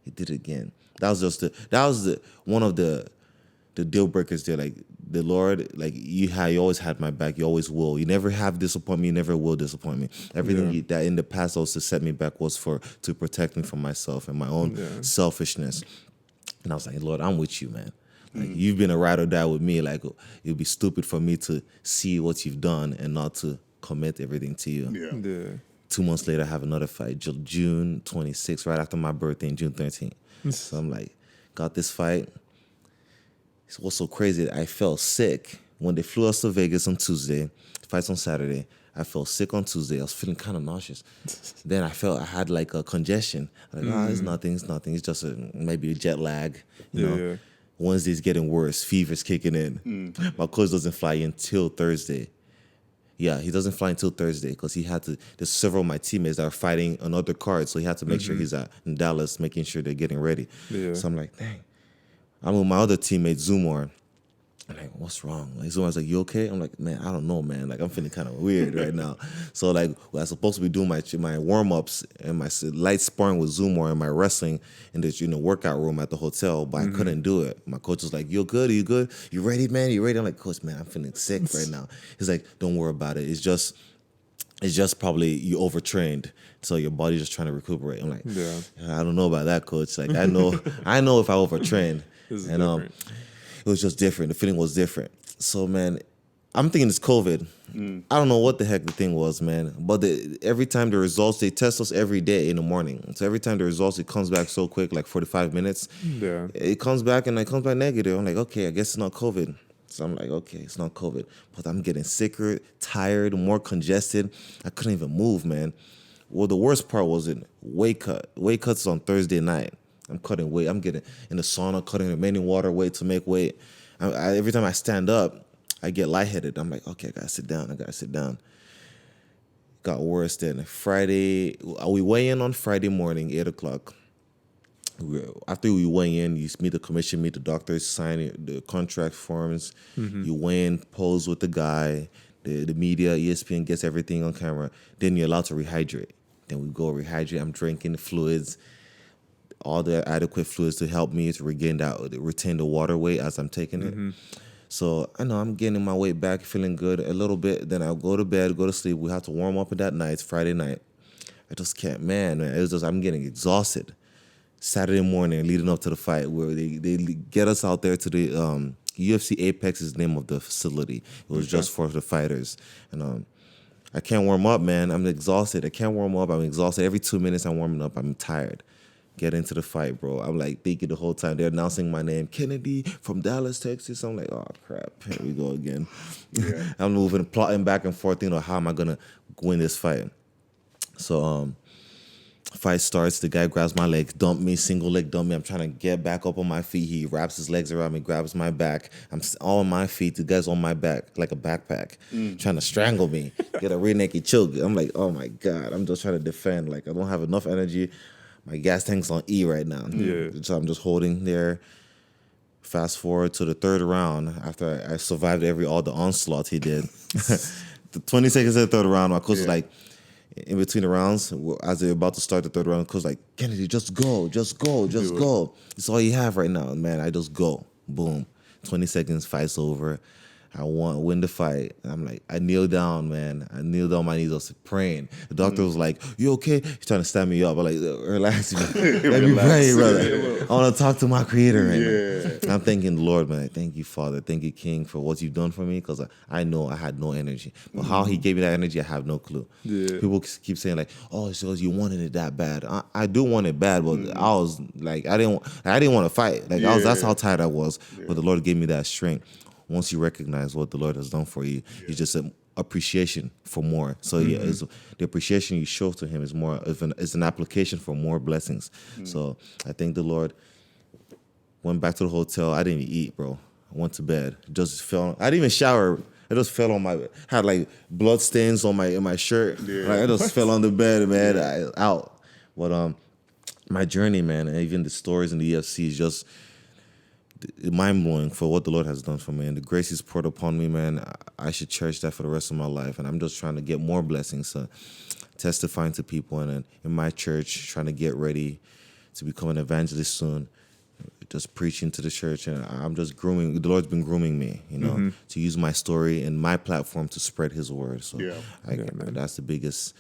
[SPEAKER 3] He did it again. That was one of the deal breakers there. Like, the Lord, like, you always had my back. You always will. You never have disappointed me. You never will disappoint me. Everything that in the past also set me back was to protect me from myself and my own selfishness. And I was like, Lord, I'm with you, man. Like, you've been a ride or die with me. Like, it'd be stupid for me to see what you've done and not to commit everything to you.
[SPEAKER 2] Yeah.
[SPEAKER 3] 2 months later, I have another fight, June 26th, right after my birthday, June 13th. So I'm like, got this fight. What's so crazy, I felt sick when they flew us to Vegas on Tuesday. The fight's on Saturday. I felt sick on Tuesday. I was feeling kind of nauseous. Then I felt I had like a congestion. Like, it's nothing. It's just maybe a jet lag. You know. Wednesday's getting worse. Fever's kicking in. My coach doesn't fly until Thursday. Yeah, he doesn't fly until Thursday because there's several of my teammates that are fighting on other cards. So he had to make sure he's in Dallas, making sure they're getting ready. Yeah. So I'm like, dang. I'm with my other teammate, Zumar. I'm like, what's wrong? Like, Zumar's like, you okay? I'm like, man, I don't know, man. Like, I'm feeling kind of weird right now. So, like, I was supposed to be doing my warm-ups and my light sparring with Zumar and my wrestling in the workout room at the hotel, but I couldn't do it. My coach was like, you good? Are you good? You ready, man? You ready? I'm like, Coach, man, I'm feeling sick right now. He's like, don't worry about it. It's just probably you overtrained, so your body's just trying to recuperate. I'm like, I don't know about that, Coach. Like, I know if I overtrained. And it was just different. The feeling was different. So, man, I'm thinking it's COVID. I don't know what the heck the thing was, man. But every time the results, they test us every day in the morning. So every time the results, it comes back so quick, like 45 minutes. Yeah. It comes back and it comes back negative. I'm like, okay, I guess it's not COVID. So I'm like, okay, it's not COVID. But I'm getting sicker, tired, more congested. I couldn't even move, man. Well, the worst part was weight cut. Weight cuts on Thursday night. I'm cutting weight. I'm getting in the sauna, cutting remaining water weight to make weight. Every time I stand up, I get lightheaded. I'm like, okay, I gotta sit down. Got worse then. Friday, we weigh in on Friday morning, 8 o'clock. After we weigh in, you meet the commission, meet the doctors, sign the contract forms. You weigh in, pose with the guy. The media, ESPN gets everything on camera. Then you're allowed to rehydrate. Then we go rehydrate. I'm drinking the fluids, all the adequate fluids to help me to retain the water weight as I'm taking it. So I know I'm getting my weight back, feeling good a little bit. Then I'll go to bed, go to sleep. We have to warm up at that night. It's Friday night. I just can't, man. I'm getting exhausted. Saturday morning, leading up to the fight, where they get us out there to the UFC Apex is the name of the facility. It was just for the fighters. And I can't warm up, man. I'm exhausted. I can't warm up. I'm exhausted. Every 2 minutes I'm warming up, I'm tired. Get into the fight, bro. I'm like thinking the whole time. They're announcing my name, Kennedy from Dallas, Texas. I'm like, oh, crap. Here we go again. Yeah. I'm moving, plotting back and forth, how am I going to win this fight? So fight starts. The guy grabs my leg, single leg dump me. I'm trying to get back up on my feet. He wraps his legs around me, grabs my back. I'm on my feet. The guy's on my back like a backpack, trying to strangle me, get a rear naked choke. I'm like, oh, my God. I'm just trying to defend. Like, I don't have enough energy. My gas tank's on E right now. Yeah. So I'm just holding there. Fast forward to the third round after I survived all the onslaught he did. The 20 seconds of the third round, my coach was like, in between the rounds, as they're about to start the third round, coach was like, Kennedy, just go. It's all you have right now, man. I just go. Boom. 20 seconds, fight's over. I win the fight. I'm like, I kneel down, man. I kneeled on my knees. I was praying. The doctor was like, "You okay?" He's trying to stand me up. I'm like, relax, man. Let me pray, brother. I want to talk to my Creator right now. I'm thanking the Lord, man. Thank you, Father. Thank you, King, for what you've done for me, because I know I had no energy. But how He gave me that energy, I have no clue. Yeah. People keep saying like, "Oh, it's because you wanted it that bad." I do want it bad, but I was like, I didn't want to fight. Like that's how tired I was. But the Lord gave me that strength. Once you recognize what the Lord has done for you, it's just an appreciation for more. So it's, the appreciation you show to Him is more of it's an application for more blessings. So I thank the Lord. Went back to the hotel. I didn't even eat, bro. I went to bed. Just fell. I didn't even shower. I just fell on my. Had like blood stains on my shirt. Yeah. Like I just fell on the bed, man. Out. But my journey, man, and even the stories in the EFC is just mind-blowing for what the Lord has done for me, and the grace He's poured upon me, man. I should cherish that for the rest of my life, and I'm just trying to get more blessings, so testifying to people, and in my church, trying to get ready to become an evangelist soon, just preaching to the church, and I'm just grooming. The Lord's been grooming me, to use my story and my platform to spread His word. So that's the biggest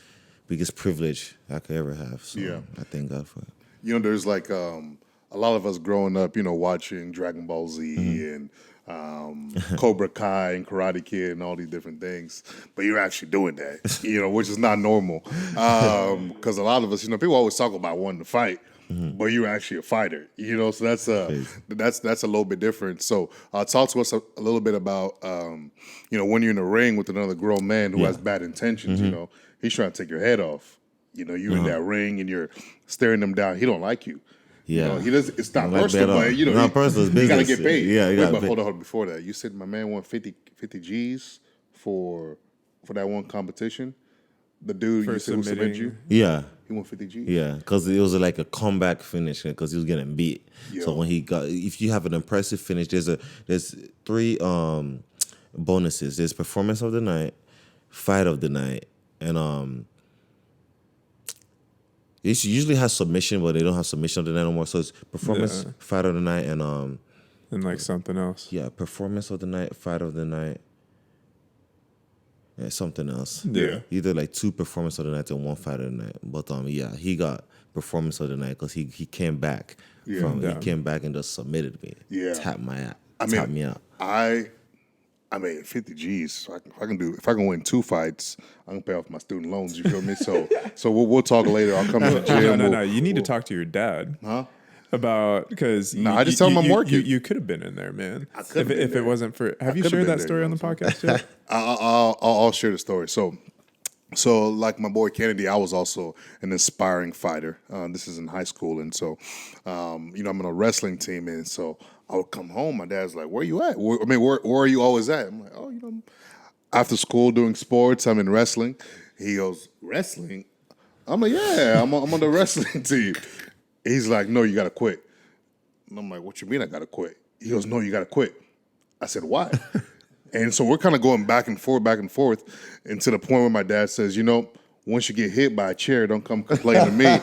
[SPEAKER 3] privilege I could ever have. So I thank God for it.
[SPEAKER 1] There's like a lot of us growing up, watching Dragon Ball Z and Cobra Kai and Karate Kid and all these different things. But you're actually doing that, which is not normal. Because a lot of us, people always talk about wanting to fight, but you're actually a fighter, so that's a little bit different. So talk to us a little bit about, when you're in a ring with another grown man who has bad intentions, he's trying to take your head off. You're in that ring and you're staring him down. He don't like you.
[SPEAKER 3] Yeah,
[SPEAKER 1] he does. It's not personal, but
[SPEAKER 3] not personal. It's
[SPEAKER 1] you gotta get paid.
[SPEAKER 3] Yeah, you
[SPEAKER 1] got. Hold on. Before that, you said my man won 50 G's for that one competition. The dude you said submitted you.
[SPEAKER 3] Yeah,
[SPEAKER 1] he won 50 G's.
[SPEAKER 3] Yeah, because it was like a comeback finish because he was getting beat. Yo. So when if you have an impressive finish, there's 3 bonuses. There's performance of the night, fight of the night, and it usually has submission, but they don't have submission of the night no more. So it's performance, fight of the night, and
[SPEAKER 2] like something else.
[SPEAKER 3] Yeah, performance of the night, fight of the night, and something else.
[SPEAKER 2] Yeah,
[SPEAKER 3] either like 2 performance of the night and 1 fight of the night. But he got performance of the night because he came back he came back and just submitted me. Yeah, tapped me out.
[SPEAKER 1] I mean, 50 G's. So if I can win 2 fights, I can pay off my student loans. You feel me? So we'll talk later. I'll come to the gym.
[SPEAKER 2] No. You need to talk to your dad.
[SPEAKER 1] Huh?
[SPEAKER 2] About because
[SPEAKER 1] I just tell him I'm working.
[SPEAKER 2] You could have been in there, man. If it wasn't for, have you shared that story on the podcast yet?
[SPEAKER 1] I'll share the story. So like my boy Kennedy, I was also an aspiring fighter. This is in high school, and so I'm on a wrestling team, and so I would come home. My dad's like, "Where you at? Where are you always at?" I'm like, "Oh, after school doing sports. I'm in wrestling." He goes, "Wrestling?" I'm like, "Yeah, I'm on the wrestling team." He's like, "No, you gotta quit." And I'm like, "What you mean I gotta quit?" He goes, "No, you gotta quit." I said, "Why?" And so we're kind of going back and forth, and to the point where my dad says, once you get hit by a chair, don't come complain to me.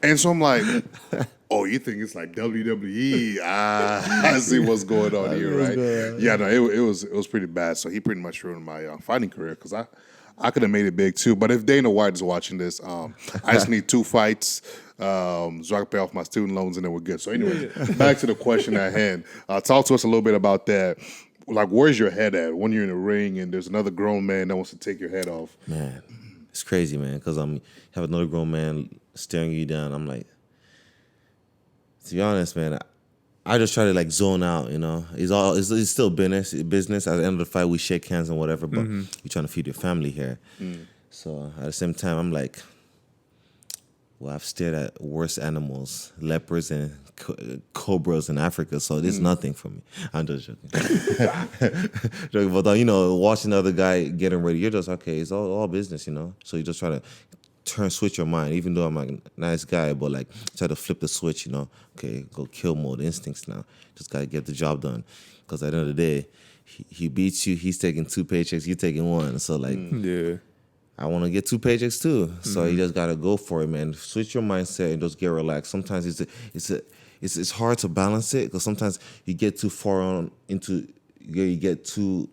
[SPEAKER 1] And so I'm like, oh, you think it's like WWE? I see what's going on here, right? Yeah, no, it was pretty bad. So he pretty much ruined my fighting career because I could have made it big too. But if Dana White is watching this, I just need 2 fights. So I can pay off my student loans and then we're good. So anyway, back to the question at hand. Talk to us a little bit about that. Like, where's your head at when you're in a ring and there's another grown man that wants to take your head off?
[SPEAKER 3] Man, it's crazy, man, because have another grown man staring you down. I'm like, to be honest, man, I just try to like zone out, It's still business. At the end of the fight, we shake hands and whatever, but you're trying to feed your family here. So at the same time, I'm like, well, I've stared at worse animals, leopards and cobras in Africa, so there's nothing for me. I'm just joking. But watching the other guy getting ready, you're just, okay, it's all business, So you just try to switch your mind, even though I'm like a nice guy, but like try to flip the switch, Okay, go kill mode instincts now. Just gotta get the job done. Because at the end of the day, he beats you, he's taking 2 paychecks, you're taking 1. So like, I want to get 2 paychecks too. So you just gotta go for it, man. Switch your mindset and just get relaxed. Sometimes it's hard to balance it because sometimes you get too far on into you get too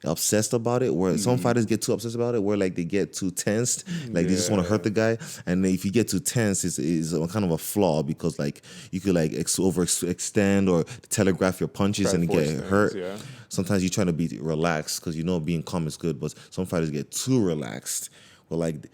[SPEAKER 3] obsessed about it, where some fighters get too obsessed about it, where like they get too tensed, like they just want to hurt the guy. And if you get too tense, it's a kind of a flaw, because like you could like overextend or telegraph your punches and get hurt.
[SPEAKER 2] Yeah.
[SPEAKER 3] Sometimes you're trying to be relaxed because being calm is good, but some fighters get too relaxed, or like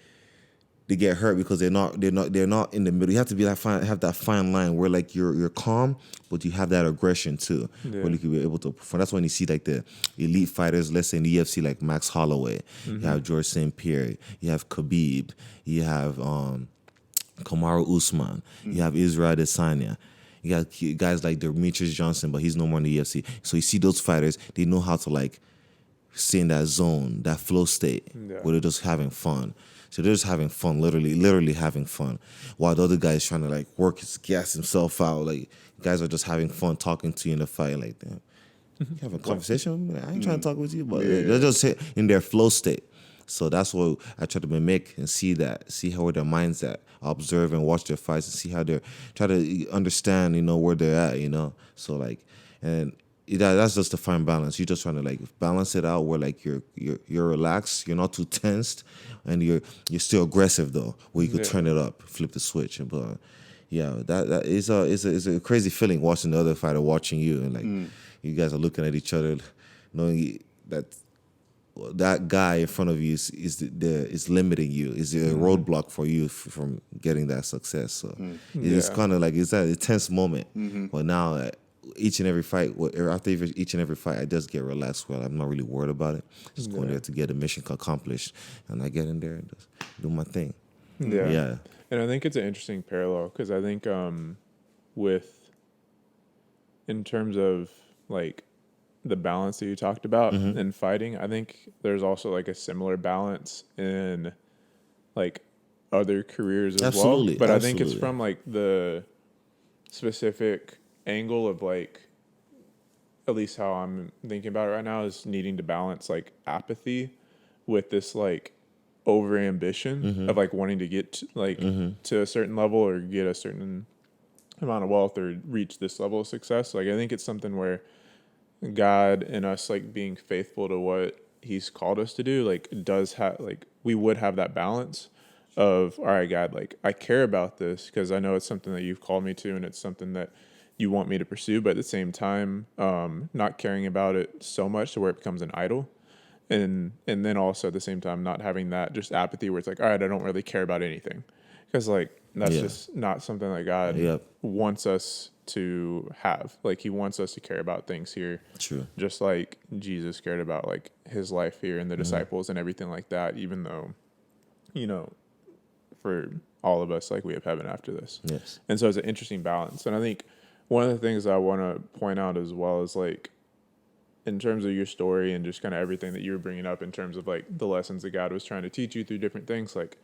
[SPEAKER 3] they get hurt because they're not in the middle. You have to have that fine line where like you're calm, but you have that aggression too, where you can be able to perform. That's when you see like the elite fighters, let's say in the UFC, like Max Holloway, you have George St. Pierre, you have Khabib, you have Kamaru Usman, you have Israel Adesanya. You got guys like Demetrius Johnson, but he's no more in the UFC. So you see those fighters, they know how to like stay in that zone, that flow state, where they're just having fun. So they're just having fun, literally having fun, while the other guy is trying to like gas himself out. Like guys are just having fun talking to you in the fight. Like, damn, you having a conversation? I ain't trying to talk with you, but they're just in their flow state. So that's what I try to mimic and see how where their mind's at. Observe and watch their fights and see how they're try to understand, where they're at, So like, and that's just a fine balance. You're just trying to like balance it out where like you're relaxed, you're not too tensed, and you're still aggressive though, where you could turn it up, flip the switch, but that is a crazy feeling watching the other fighter watching you, and like you guys are looking at each other, knowing that guy in front of you is limiting you, is a roadblock for you from getting that success. So it's kind of like it's that intense moment. But now each and every fight, after each and every fight, I just get relaxed. Well, I'm not really worried about it. Just going there to get the mission accomplished, and I get in there and just do my thing. Yeah.
[SPEAKER 2] And I think it's an interesting parallel because I think in terms of like the balance that you talked about in fighting, I think there's also like a similar balance in like other careers as well. But I think it's from like the specific angle of like, at least how I'm thinking about it right now, is needing to balance like apathy with this like over ambition of like wanting to get to a certain level or get a certain amount of wealth or reach this level of success. Like I think it's something where God and us like being faithful to what he's called us to do, like does have like we would have that balance of, all right, God, like I care about this because I know it's something that you've called me to and it's something that you want me to pursue, but at the same time, not caring about it so much to where it becomes an idol. And then also at the same time, not having that just apathy where it's like, all right, I don't really care about anything. Because like, that's just not something that God wants us to have. Like he wants us to care about things here.
[SPEAKER 3] True.
[SPEAKER 2] Just like Jesus cared about like his life here and the disciples and everything like that, even though, for all of us, like we have heaven after this.
[SPEAKER 3] Yes.
[SPEAKER 2] And so it's an interesting balance. And I think one of the things I want to point out as well is like, in terms of your story and just kind of everything that you were bringing up in terms of like the lessons that God was trying to teach you through different things, like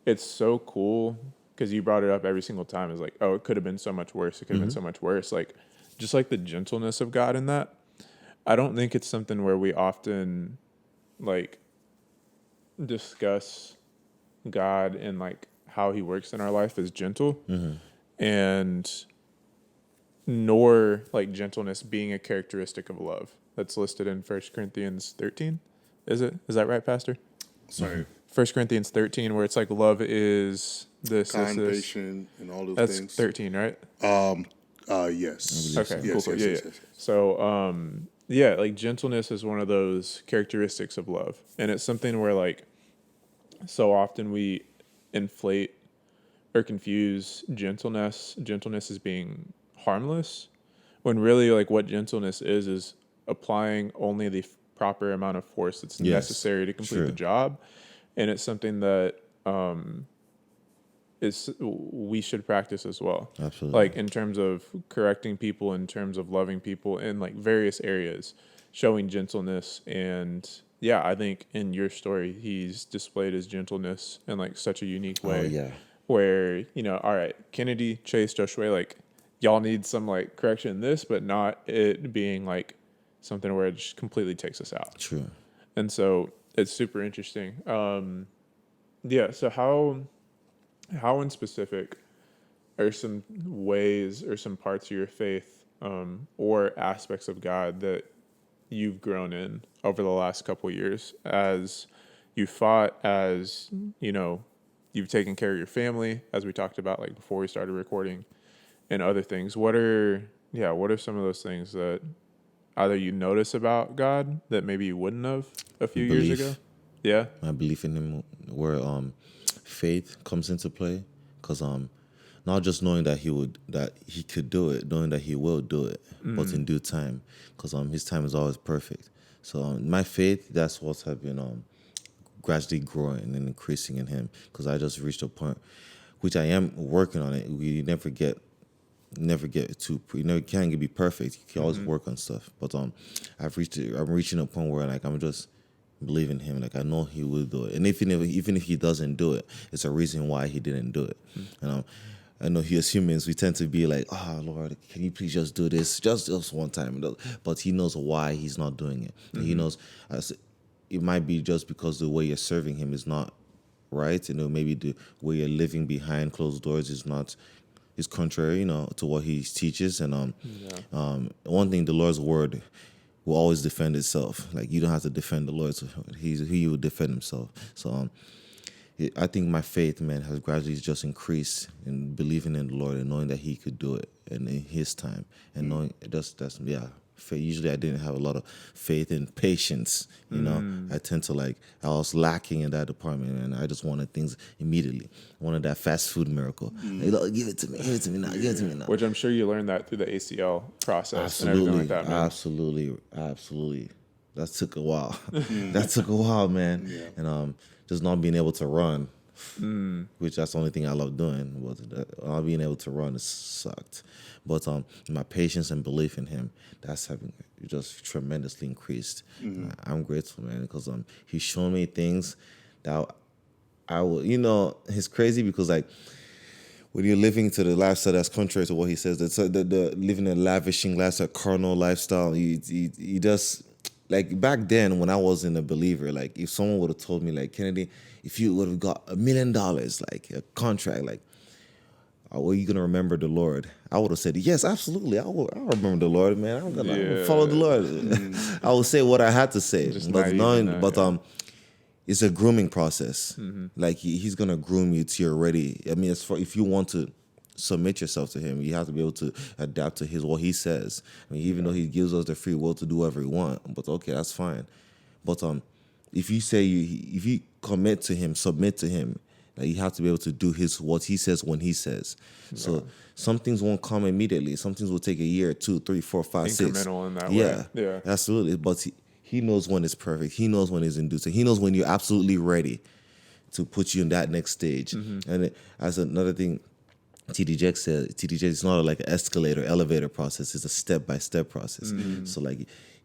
[SPEAKER 2] it's so cool because you brought it up every single time. It's like, oh, it could have been so much worse. It could have been so much worse. Like just like the gentleness of God in that. I don't think it's something where we often like discuss God and like how he works in our life as gentle and nor like gentleness being a characteristic of love that's listed in 1 Corinthians 13. Is that right, Pastor?
[SPEAKER 1] Sorry.
[SPEAKER 2] 1 Corinthians 13, where it's like love is this,
[SPEAKER 1] Kind,
[SPEAKER 2] this.
[SPEAKER 1] patient, and all those
[SPEAKER 2] That's
[SPEAKER 1] things.
[SPEAKER 2] 13, right?
[SPEAKER 1] Yes.
[SPEAKER 2] Okay,
[SPEAKER 1] Yes,
[SPEAKER 2] cool.
[SPEAKER 1] yes.
[SPEAKER 2] So, like gentleness is one of those characteristics of love. And it's something where like so often we inflate or confuse gentleness as being harmless, when really like what gentleness is applying only the proper amount of force that's necessary to complete the job. And it's something that we should practice as well.
[SPEAKER 3] Absolutely.
[SPEAKER 2] Like in terms of correcting people, in terms of loving people in like various areas, showing gentleness. And I think in your story, he's displayed his gentleness in like such a unique way.
[SPEAKER 3] Oh, yeah.
[SPEAKER 2] Where, all right, Kennedy, Chase, Josue, like y'all need some like correction in this, but not it being like something where it just completely takes us out.
[SPEAKER 3] True.
[SPEAKER 2] And so it's super interesting. So how in specific are some ways or some parts of your faith or aspects of God that you've grown in over the last couple of years as you fought, as you've taken care of your family, as we talked about like before we started recording, and other things? What are some of those things that either you notice about God that maybe you wouldn't have a few years ago? Yeah.
[SPEAKER 3] My belief in him, where faith comes into play, because not just knowing that he could do it, knowing that he will do it, but in due time, because his time is always perfect. So my faith, that's what has been gradually growing and increasing in him, because I just reached a point, which I am working on it. We never get too, can't be perfect. You can always work on stuff, but I'm reaching a point where like I'm just believing him. Like I know he will do it, and even if he doesn't do it, it's a reason why he didn't do it. And I know as humans, we tend to be like, oh, Lord, can you please just do this just one time? But he knows why he's not doing it. And he knows it might be just because the way you're serving him is not right. Maybe the way you're living behind closed doors is contrary, to what he teaches. And one thing, the Lord's word will always defend itself. Like you don't have to defend the Lord; so he will defend himself. So I think my faith, man, has gradually just increased in believing in the Lord and knowing that he could do it and in his time, and knowing that's faith. Usually I didn't have a lot of faith and patience, I tend to I was lacking in that department, and I just wanted things immediately. I wanted that fast food miracle. Give it to me now.
[SPEAKER 2] Which I'm sure you learned that through the ACL process.
[SPEAKER 3] Absolutely,
[SPEAKER 2] and everything like that, man.
[SPEAKER 3] Absolutely. That took a while. That took a while, man. Yeah. And just not being able to run, which that's the only thing I love doing. Was not being able to run, it sucked. But my patience and belief in him, that's having just tremendously increased. I'm grateful, man, because he's shown me things that I will. It's crazy because when you're living to the lifestyle that's contrary to what he says, the living a lavishing lifestyle, carnal lifestyle, he just. Like back then when I wasn't a believer, like if someone would have told me like, Kennedy, if you would have got $1 million, like a contract, like, are you gonna remember the Lord? I would have said, yes, absolutely. I'll remember the Lord, man. I'm gonna follow the Lord. I would say what I had to say. It's a grooming process. Like he's gonna groom you till you're ready. I mean, if you want to submit yourself to him, you have to be able to adapt to what he says. I mean, even though he gives us the free will to do whatever we want, but okay, that's fine. But if you commit to him, submit to him, you have to be able to do what he says when he says. So some things won't come immediately. Some things will take a year, 2, 3, 4, 5, 6.
[SPEAKER 2] Incremental in that way. Yeah,
[SPEAKER 3] absolutely. But he knows when it's perfect. He knows when it's inducing. He knows when you're absolutely ready to put you in that next stage. And as another thing, TD said, is not like an escalator, elevator process. It's a step-by-step process. So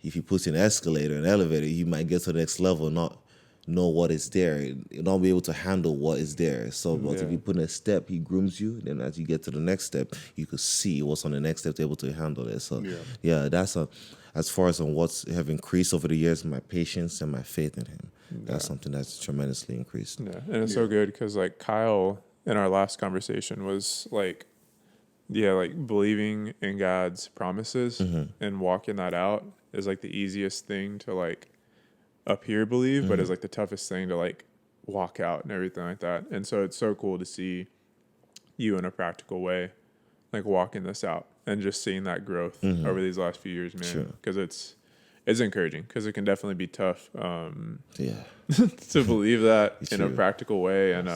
[SPEAKER 3] if you put in an escalator, an elevator, you might get to the next level, not know what is there, not be able to handle what is there. So but if you put in a step, he grooms you. Then as you get to the next step, you could see what's on the next step to be able to handle it. So that's as far as what's have increased over the years, my patience and my faith in him. That's something that's tremendously increased.
[SPEAKER 2] Yeah, and it's so good because Kyle in our last conversation was believing in God's promises and walking that out is the easiest thing to up here believe, but is the toughest thing to walk out and everything like that. And so it's so cool to see you in a practical way, walking this out and just seeing that growth over these last few years, man. Because it's encouraging because it can definitely be tough to believe that in a practical way and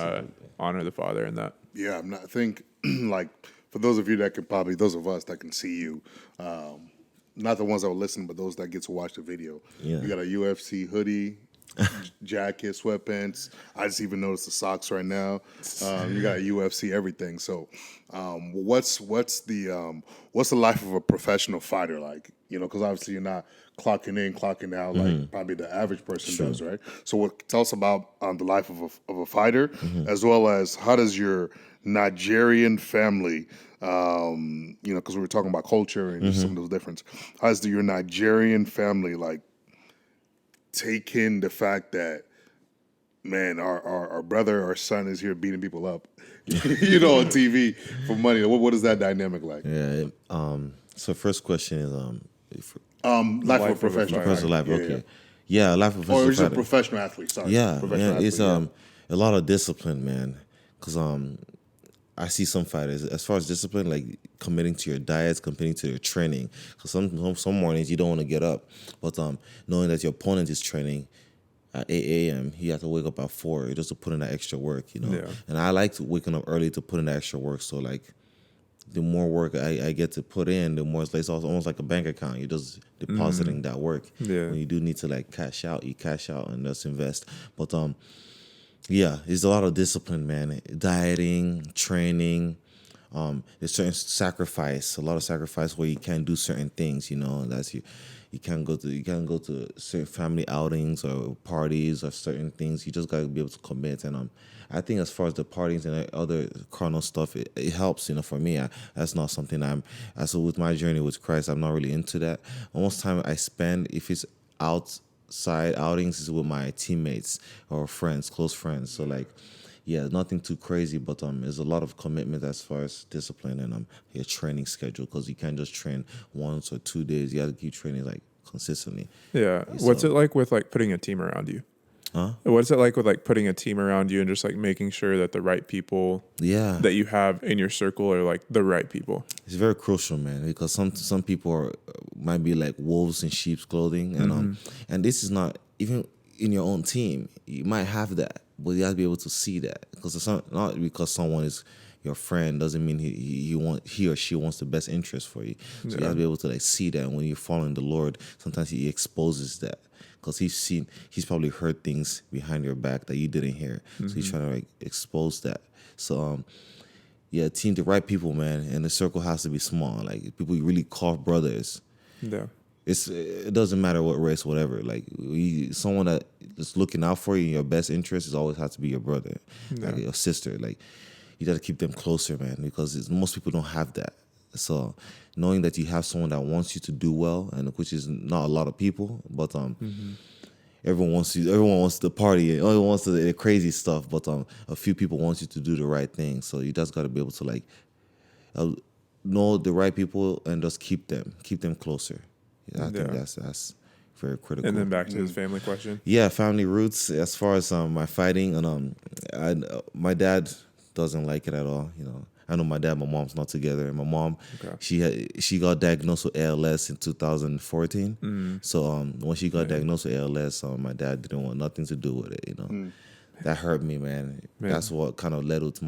[SPEAKER 2] honor the Father in that.
[SPEAKER 1] Yeah, I think for those of you those of us that can see you, not the ones that will listen, but those that get to watch the video. Yeah. You got a UFC hoodie, jacket, sweatpants. I just even noticed the socks right now. You got a UFC everything. So, what's the life of a professional fighter like? Because obviously you're not clocking in, clocking out like probably the average person does, right? So, tell us about the life of a fighter, as well as how does your Nigerian family, because we were talking about culture and some of those differences. How does your Nigerian family take in the fact that man, our brother, our son is here beating people up, on TV for money. What is that dynamic like?
[SPEAKER 3] Yeah. So first question is
[SPEAKER 1] Life of a
[SPEAKER 2] Life of a
[SPEAKER 1] professional
[SPEAKER 2] fighter.
[SPEAKER 3] personal
[SPEAKER 1] fighter.
[SPEAKER 3] life. Okay. Yeah, life of
[SPEAKER 1] Or
[SPEAKER 3] professional
[SPEAKER 1] is it a
[SPEAKER 3] fighter.
[SPEAKER 1] professional athlete? Sorry.
[SPEAKER 3] Yeah,
[SPEAKER 1] Professional
[SPEAKER 3] it's
[SPEAKER 1] athlete,
[SPEAKER 3] a lot of discipline, man. Cause I see some fighters as far as discipline, like committing to your diets, committing to your training. Cause some mornings you don't want to get up, but knowing that your opponent is training at 8 a.m., you have to wake up at 4 just to put in that extra work,
[SPEAKER 2] Yeah.
[SPEAKER 3] And I like to waking up early to put in that extra work. So like the more work I get to put in, the more it's almost like a bank account. You're just depositing that work.
[SPEAKER 2] Yeah.
[SPEAKER 3] When you do need to like cash out, you cash out and just invest. But yeah, it's a lot of discipline, man. Dieting, training. There's certain sacrifice, a lot of sacrifice where you can't do certain things. That's you can't go to certain family outings or parties or certain things. You just gotta be able to commit. And I think as far as the parties and other carnal stuff, it helps. For me, that's not something so with my journey with Christ, I'm not really into that. Most time I spend, if it's outside outings, is with my teammates or friends, close friends. So like, yeah, nothing too crazy, but there's a lot of commitment as far as discipline and your training schedule, because you can't just train once or 2 days. You have to keep training like consistently.
[SPEAKER 2] Yeah. What's it like with like putting a team around you?
[SPEAKER 3] Huh?
[SPEAKER 2] What's it like with like putting a team around you and just like making sure that the right people
[SPEAKER 3] Yeah,
[SPEAKER 2] that you have in your circle are like the right people?
[SPEAKER 3] it's very crucial, man, because some people might be like wolves in sheep's clothing, and this is not even in your own team. You might have that, but you have to be able to see that, because it's not because someone is your friend doesn't mean he or she wants the best interest for you. So you have to be able to like see that. And when you're following the Lord, sometimes He exposes that, because he's probably heard things behind your back that you didn't hear. So He's trying to like expose that. So yeah, team the right people, man, and the circle has to be small. Like people you really call brothers.
[SPEAKER 2] Yeah.
[SPEAKER 3] It doesn't matter what race, whatever. Like someone that is looking out for you in your best interest is always has to be your brother, like your sister. Like you got to keep them closer, man, because most people don't have that. So knowing that you have someone that wants you to do well, and which is not a lot of people, but everyone wants to party, everyone wants the crazy stuff, but a few people want you to do the right thing. So you just got to be able to like know the right people and just keep them closer. I think that's very critical.
[SPEAKER 2] And then back to his family question.
[SPEAKER 3] Yeah, family roots. As far as my fighting, and my dad doesn't like it at all. I know my dad, my mom's not together, and my mom, she got diagnosed with ALS in 2014. So when she got diagnosed with ALS, my dad didn't want nothing to do with it. That hurt me, man. That's what kind of led to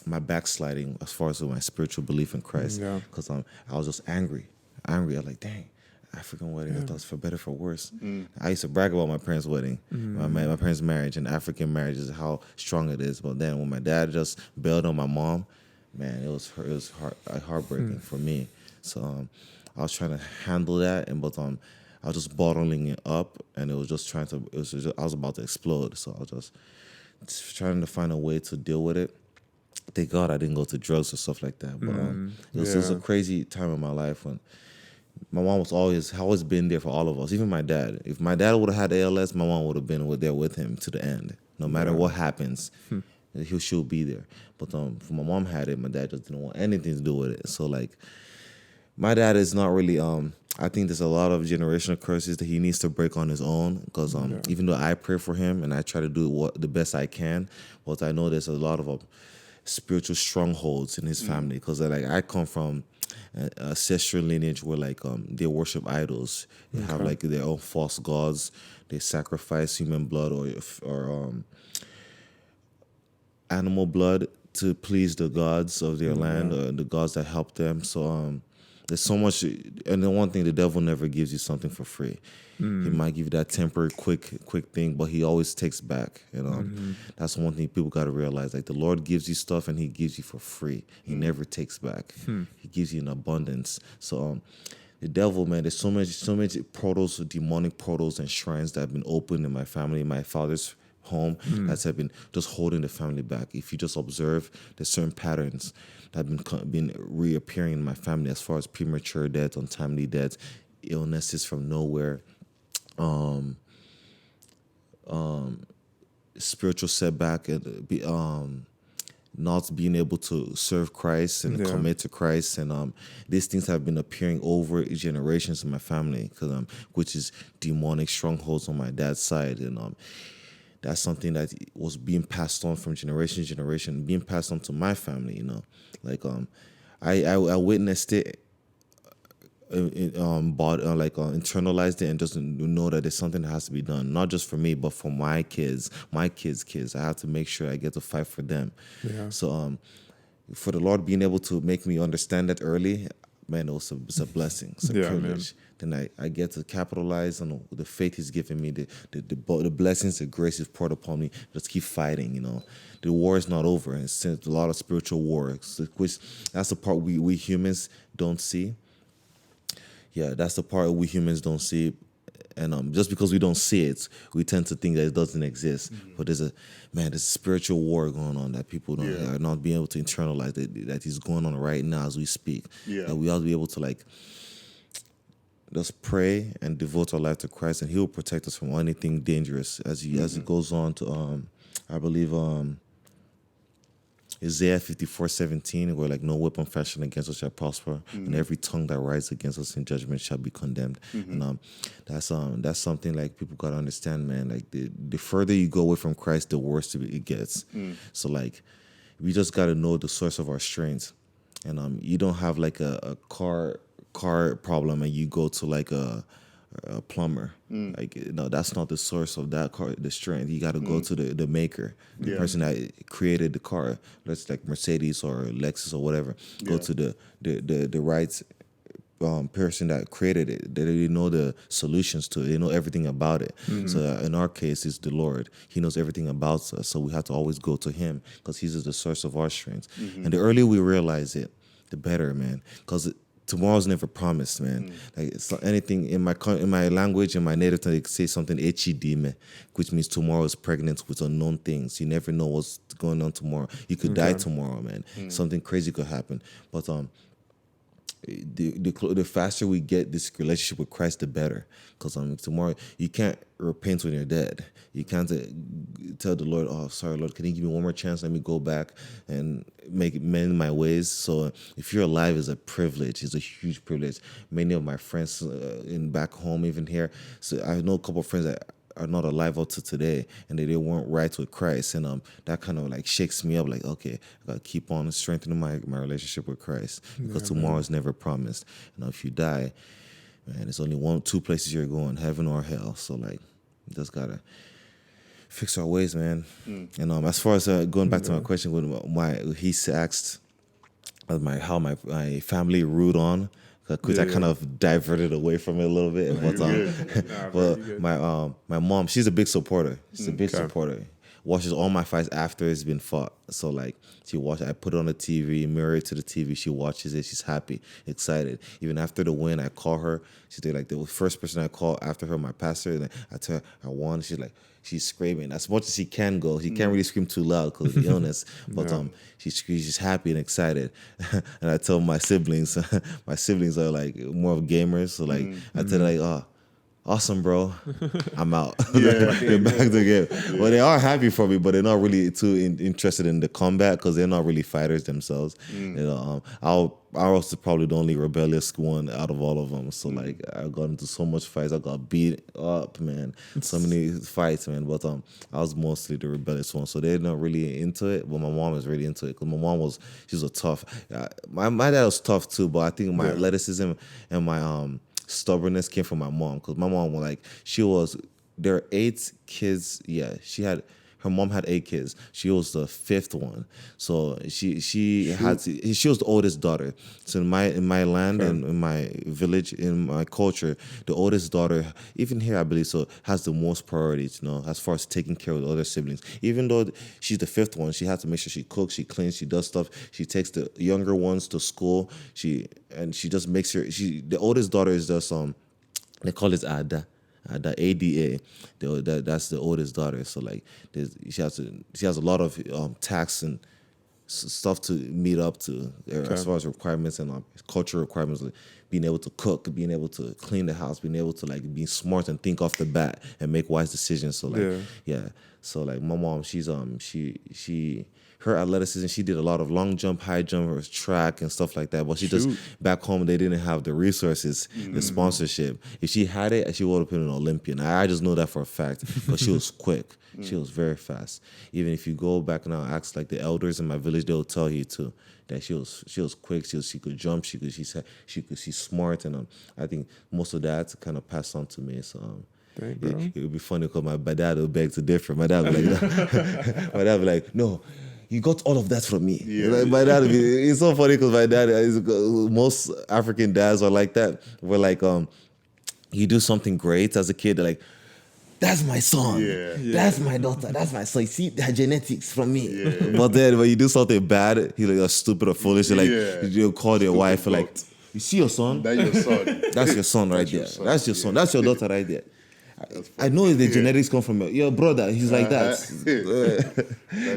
[SPEAKER 3] my backsliding as far as my spiritual belief in Christ. Because I was just angry. I was like, dang, African wedding, I thought it was for better, for worse. I used to brag about my parents' wedding, my parents' marriage, and African marriage is how strong it is. But then when my dad just bailed on my mom, man, it was heartbreaking for me. So I was trying to handle that, but I was just bottling it up, and I was about to explode. So I was just trying to find a way to deal with it. Thank God I didn't go to drugs or stuff like that. But it was a crazy time in my life when my mom was always been there for all of us, even my dad. If my dad would have had ALS, my mom would have been there with him to the end. No matter what happens, she'll be there. But when my mom had it, my dad just didn't want anything to do with it. So like, my dad is not really. I think there's a lot of generational curses that he needs to break on his own. Because even though I pray for him and I try to do the best I can, but I know there's a lot of spiritual strongholds in his family. Because like I come from ancestral lineage where like they worship idols. They have like their own false gods. They sacrifice human blood or animal blood to please the gods of their land or the gods that help them. So there's so much, and the one thing, the devil never gives you something for free. He might give you that temporary, quick thing, but he always takes back. That's one thing people got to realize. Like the Lord gives you stuff, and He gives you for free. He never takes back. He gives you in abundance. So the devil, man, there's so many portals, demonic portals, and shrines that have been opened in my family, in my father's home, that have been just holding the family back. If you just observe, there's certain patterns that have been reappearing in my family as far as premature death, untimely death, illnesses from nowhere, spiritual setback and not being able to serve Christ and commit to Christ, and these things have been appearing over generations in my family, which is demonic strongholds on my dad's side, and that's something that was being passed on from generation to generation, being passed on to my family. Like I witnessed it, internalized it, and just know that there's something that has to be done, not just for me, but for my kids, kids. I have to make sure I get to fight for them.
[SPEAKER 2] Yeah.
[SPEAKER 3] So for the Lord being able to make me understand that early, man, it's a blessing. It's a privilege. Man. Then I get to capitalize on the faith He's given me, the blessings, the grace He's poured upon me. Just keep fighting. The war is not over. It's a lot of spiritual war, which that's the part we humans don't see. Yeah, that's the part we humans don't see. And just because we don't see it, we tend to think that it doesn't exist. Mm-hmm. But there's a spiritual war going on that people are not being able to internalize, that is going on right now as we speak. Yeah. That we ought to be able to just pray and devote our life to Christ, and He will protect us from anything dangerous as it goes on to I believe Isaiah 54:17, where no weapon fashioned against us shall prosper, and every tongue that rises against us in judgment shall be condemned. And that's something people gotta understand, man. The further you go away from Christ, the worse it gets. So we just gotta know the source of our strength. And you don't have a car problem and you go to a plumber. That's not the source of that car, the strength. You got to go to the maker, the person that created the car. Let's Mercedes or Lexus or whatever. Go to the right person that created it. They know the solutions to it. They know everything about it. So in our case, it's the Lord. He knows everything about us. So we have to always go to Him because He's the source of our strength. And the earlier we realize it, the better, man. Because tomorrow's never promised, man. It's not anything in my language, in my native tongue, they say something echidime, which means tomorrow is pregnant with unknown things. You never know what's going on tomorrow. You could die tomorrow, man. Something crazy could happen. But the faster we get this relationship with Christ, the better. Because tomorrow you can't repent when you're dead. You can't tell the Lord, "Oh, sorry, Lord, can you give me one more chance? Let me go back and mend my ways." So if you're alive, is a privilege. It's a huge privilege. Many of my friends back home, even here, so I know a couple of friends that are not alive up to today, and they weren't right with Christ, and that kind of shakes me up. Okay, I gotta keep on strengthening my relationship with Christ, because tomorrow is never promised. If you die, man, there's only two places you're going: heaven or hell. So just gotta fix our ways, man. And as far as going back to my question, he asked how my family root on. Because I kind of diverted away from it a little bit, but my mom, she's a big supporter. She's a big supporter. Watches all my fights after it's been fought. So she watches. I put it on the TV, mirror it to the TV. She watches it. She's happy, excited. Even after the win, I call her. She's the first person I call after her, my pastor. And I tell her I won. She's screaming as much as she can go. She can't really scream too loud because of the illness, but she's happy and excited. And I tell my siblings, my siblings are more of gamers, so I tell them "Oh, awesome, bro, I'm out." They're back to the game. Well, they are happy for me, but they're not really too interested in the combat because they're not really fighters themselves. I was probably the only rebellious one out of all of them. So I got into so much fights. I got beat up, man. So many fights, man. But I was mostly the rebellious one. So they're not really into it. But my mom was really into it because my mom she was a tough. My dad was tough too. But I think my athleticism and my stubbornness came from my mom, because my mom there are 8 kids. Yeah, her mom had 8 kids. She was the 5th one. So she was the oldest daughter. So in my land and in my village, in my culture, the oldest daughter, even here I believe so, has the most priorities, as far as taking care of the other siblings. Even though she's the 5th one, she has to make sure she cooks, she cleans, she does stuff. She takes the younger ones to school. She just makes sure the oldest daughter is just they call it Ada. The ADA, that's the oldest daughter. So she has a lot of tax and stuff to meet up to as far as requirements and cultural requirements, like being able to cook, being able to clean the house, being able to like be smart and think off the bat and make wise decisions. So like so like my mom, she's she her athleticism, she did a lot of long jump, high jump, or track and stuff like that. But she just back home, they didn't have the resources, the sponsorship. If she had it, she would have been an Olympian. I just know that for a fact because she was quick. She was very fast. Even if you go back now, ask like the elders in my village, they'll tell you too that she was quick. She could jump. She's smart, and I think most of that kind of passed on to me. So. It would be funny because my dad would beg to differ. My dad would be like, my dad would be like, no, you got all of that from me. Like, my dad would be, it's so funny because my dad, most African dads are like that. We're like, you do something great as a kid, they're like, that's my son. That's my daughter. That's my son. You see the genetics from me. But then when you do something bad, he's like, you're stupid or foolish. You're like, you call your wife, like, you see your son?
[SPEAKER 1] That's your son.
[SPEAKER 3] That's your son right there. That's your son. That's your daughter right there. I know the genetics come from your brother. He's like that.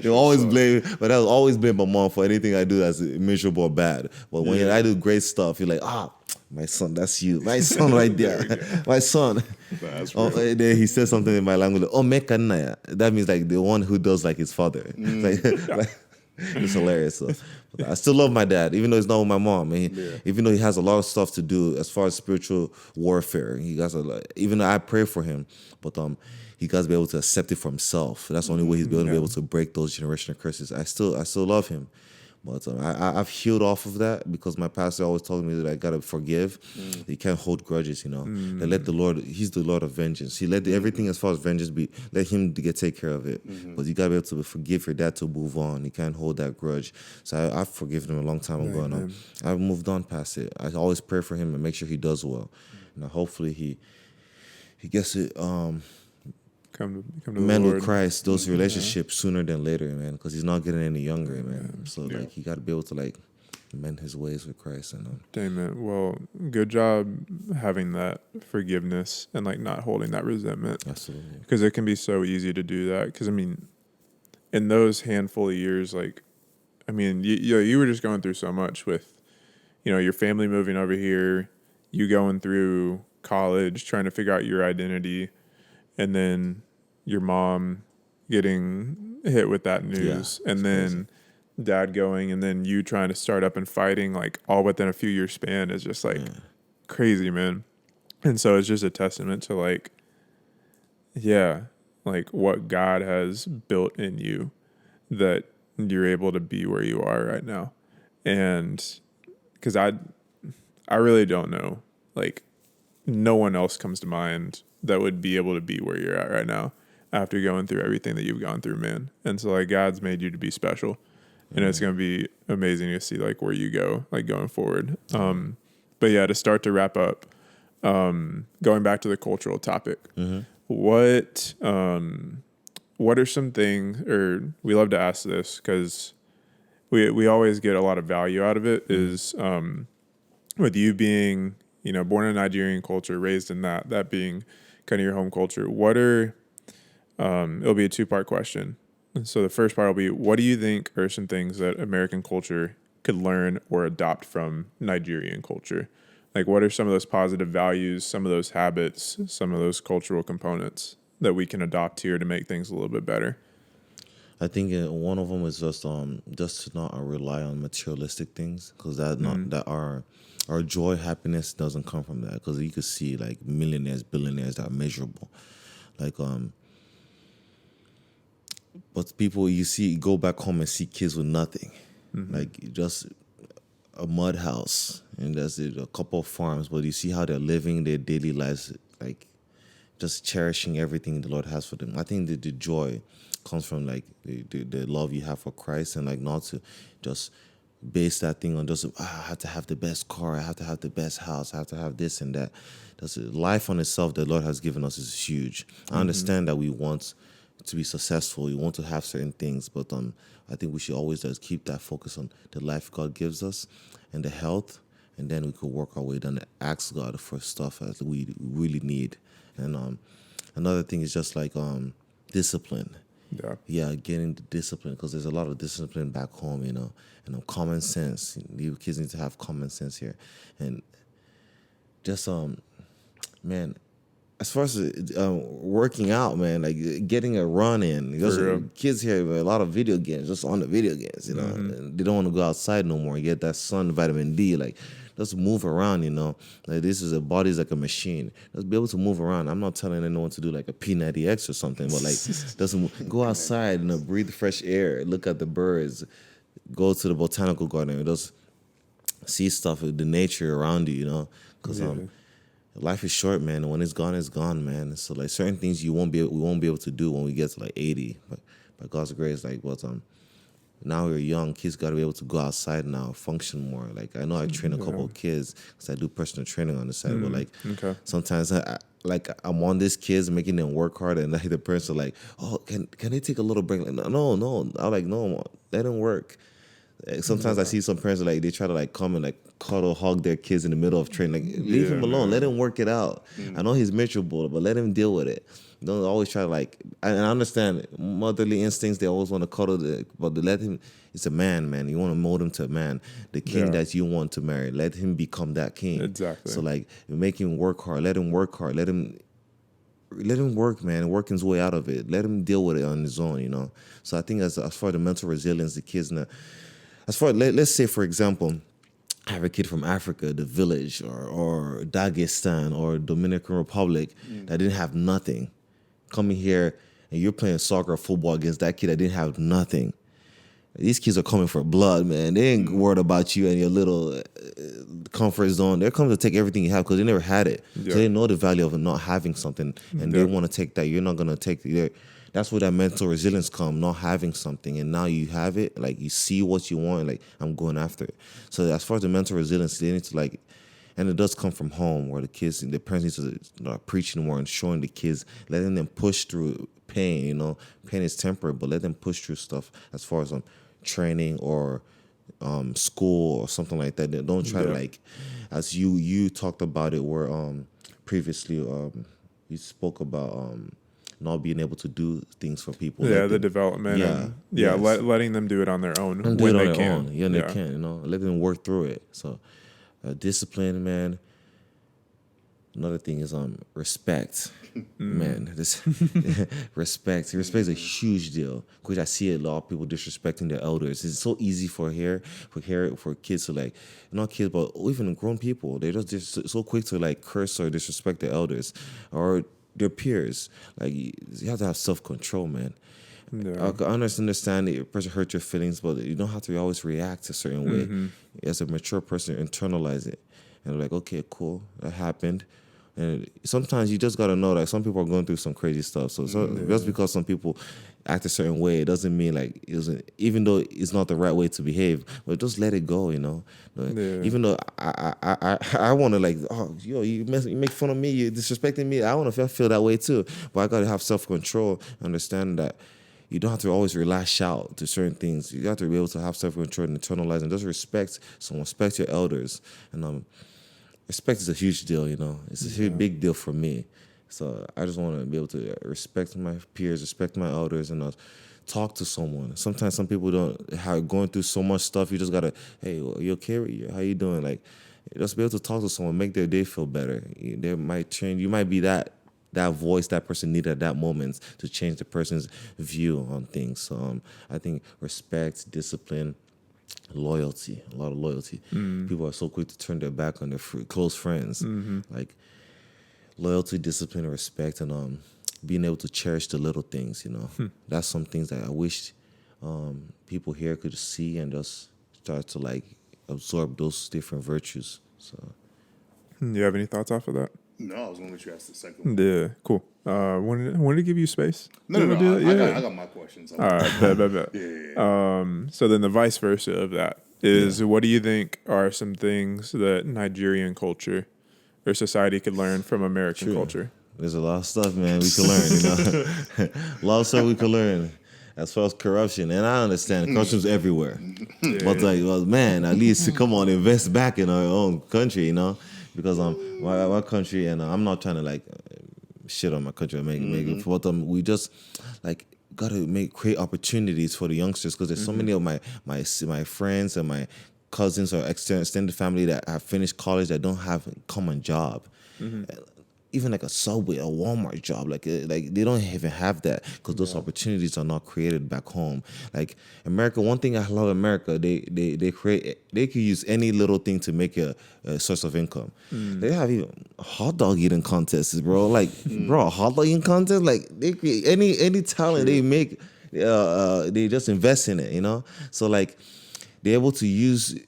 [SPEAKER 3] They always blame, but I always blame my mom for anything I do that's miserable or bad. But when I do great stuff, you're like, my son, that's you. My son right there. My son. Then he says something in my language, mekanaya. That means like the one who does like his father. It's hilarious. So. I still love my dad, even though he's not with my mom. Even though he has a lot of stuff to do as far as spiritual warfare. He got even though I pray for him, but he got to be able to accept it for himself. That's the only way he's going to be able to break those generational curses. I still love him. But I've healed off of that because my pastor always told me that I gotta forgive. You can't hold grudges, And let the Lord. He's the Lord of vengeance. He let everything as far as vengeance be. Let Him take care of it. But you gotta be able to forgive your dad to move on. You can't hold that grudge. So I've forgiven him a long time ago, and I've moved on past it. I always pray for him and make sure he does well. And hopefully he gets it.
[SPEAKER 2] Come to
[SPEAKER 3] man
[SPEAKER 2] the
[SPEAKER 3] with Christ, those relationships sooner than later, man, because he's not getting any younger, man. So like he got to be able to like mend his ways with Christ. And
[SPEAKER 2] Dang, man. Well, good job having that forgiveness and like not holding that resentment.
[SPEAKER 3] Absolutely,
[SPEAKER 2] because it can be so easy to do that. Because I mean, in those handful of years, like, I mean, you were just going through so much with, your family moving over here, you going through college, trying to figure out your identity, and then your mom getting hit with that news, and then crazy. Dad going, and then you trying to start up and fighting, like all within a few year span is just like crazy, man. And so it's just a testament to like what God has built in you that you're able to be where you are right now. And because I really don't know, like no one else comes to mind that would be able to be where you're at right now after going through everything that you've gone through, man. And so like God's made you to be special, and it's going to be amazing to see like where you go, like going forward. But yeah, to start to wrap up, going back to the cultural topic, what are some things, or we love to ask this because we always get a lot of value out of it, is with you being, born in a Nigerian culture, raised in that being kind of your home culture, what are, it'll be a 2-part question. So the first part will be, what do you think are some things that American culture could learn or adopt from Nigerian culture? Like, what are some of those positive values, some of those habits, some of those cultural components that we can adopt here to make things a little bit better?
[SPEAKER 3] I think one of them is just to not rely on materialistic things, because that our joy, happiness doesn't come from that. Because you could see like millionaires, billionaires that are measurable, like but people you see go back home and see kids with nothing, like just a mud house, and there's a couple of farms, but you see how they're living their daily lives, like just cherishing everything the Lord has for them. I think that the joy comes from like the love you have for Christ, and like not to just base that thing on just I have to have the best car, I have to have the best house, I have to have this and that. Life on itself that the Lord has given us is huge. I understand that we want to be successful, we want to have certain things, but I think we should always just keep that focus on the life God gives us and the health, and then we could work our way down to ask God for stuff that we really need. And another thing is just like discipline. Yeah, getting the discipline, because there's a lot of discipline back home, and common sense. You kids need to have common sense here, and just man. As far as working out, man, like getting a run in, because kids here have a lot of video games, just on the video games, and they don't want to go outside no more and get that sun, vitamin D, like just move around, like this is a body's like a machine. Just be able to move around. I'm not telling anyone to do like a P90X or something, but like just go outside and breathe fresh air, look at the birds, go to the botanical garden, and just see stuff, the nature around you, because life is short, man. And when it's gone, man. So like certain things we won't be able to do when we get to like 80. But by God's grace, like now we're young. Kids got to be able to go outside now, function more. Like I know I train a couple of kids because I do personal training on the side. But like sometimes I'm on these kids making them work hard, and like the parents are like, "Oh, can they take a little break?" Like, no. I'm like, no, let them work. Sometimes I see some parents like they try to like come and like cuddle, hug their kids in the middle of training. Like leave him alone, let him work it out. I know he's miserable, but let him deal with it. Don't always try to like. And I understand motherly instincts; they always want to cuddle, but let him. It's a man. You want to mold him to a man, the king that you want to marry. Let him become that king.
[SPEAKER 2] Exactly.
[SPEAKER 3] So like, make him work hard. Let him work hard. Let him work, man, work his way out of it. Let him deal with it on his own, So I think as far as the mental resilience, the kids now. As far let's say, for example, I have a kid from Africa, the village, or Dagestan, or Dominican Republic that didn't have nothing, coming here and you're playing soccer or football against that kid that didn't have nothing. These kids are coming for blood, man. They ain't worried about you and your little comfort zone. They're coming to take everything you have because they never had it. So they know the value of not having something, and they want to take that. You're not going to take it. That's where that mental resilience comes, not having something. And now you have it, like you see what you want, like I'm going after it. So as far as the mental resilience, they need to like, and it does come from home where the kids, the parents need to start preaching more and showing the kids, letting them push through pain, Pain is temporary, but let them push through stuff as far as training or school or something like that. They don't try to like, as you talked about it where previously you spoke about not being able to do things for people.
[SPEAKER 2] Yeah, the development. Letting them do it on their own when they can.
[SPEAKER 3] Yeah, they can, let them work through it. So discipline, man. Another thing is respect. Man, this respect. Respect is a huge deal. Because I see a lot of people disrespecting their elders. It's so easy for kids to like, not kids, but even grown people. They're just so quick to like curse or disrespect their elders or their peers. Like you have to have self-control, man. I understand that your person hurt your feelings, but you don't have to always react a certain way. As a mature person, internalize it. And like, okay, cool, that happened. And sometimes you just gotta know that some people are going through some crazy stuff. So just because some people act a certain way, it doesn't mean like even though it's not the right way to behave, but just let it go, Even though I want to like, you make fun of me, you disrespecting me. I want to feel that way too, but I gotta have self-control, understand that you don't have to always lash out to certain things. You got to be able to have self-control and internalize and just respect someone, respect your elders, and respect is a huge deal, It's a big deal for me. So I just want to be able to respect my peers, respect my elders, and talk to someone. Sometimes some people going through so much stuff. You just gotta, hey, you okay? How you doing? Like, just be able to talk to someone, make their day feel better. They might change. You might be that voice that person needed at that moment to change the person's view on things. So I think respect, discipline, loyalty, a lot of loyalty. People are so quick to turn their back on their close friends. Like loyalty, discipline, respect, and being able to cherish the little things. That's some things that I wish people here could see and just start to like absorb those different virtues. So,
[SPEAKER 2] do you have any thoughts off of that?
[SPEAKER 1] No, I was going to let you ask the second one.
[SPEAKER 2] Yeah, cool. Want to give you space?
[SPEAKER 1] No. I got my questions.
[SPEAKER 2] All right, bet. Yeah. So then the vice versa of that is, what do you think are some things that Nigerian culture or society could learn from American culture?
[SPEAKER 3] There's a lot of stuff, man, we can learn, A lot of stuff we can learn. As far as corruption, and I understand corruption's everywhere. But like, man, at least come on, invest back in our own country, Because my country, and I'm not trying to like shit on my country, make it, but we just like gotta create opportunities for the youngsters, because there's so many of my friends and my cousins or extended family that have finished college that don't have a common job. Even like a Subway, a Walmart job, like they don't even have that, because those opportunities are not created back home. Like America, one thing I love America, they could use any little thing to make a source of income. They have even hot dog eating contests, bro. Like bro, a hot dog eating contest, like they create any talent they make, they just invest in it, you know. So like they're able to use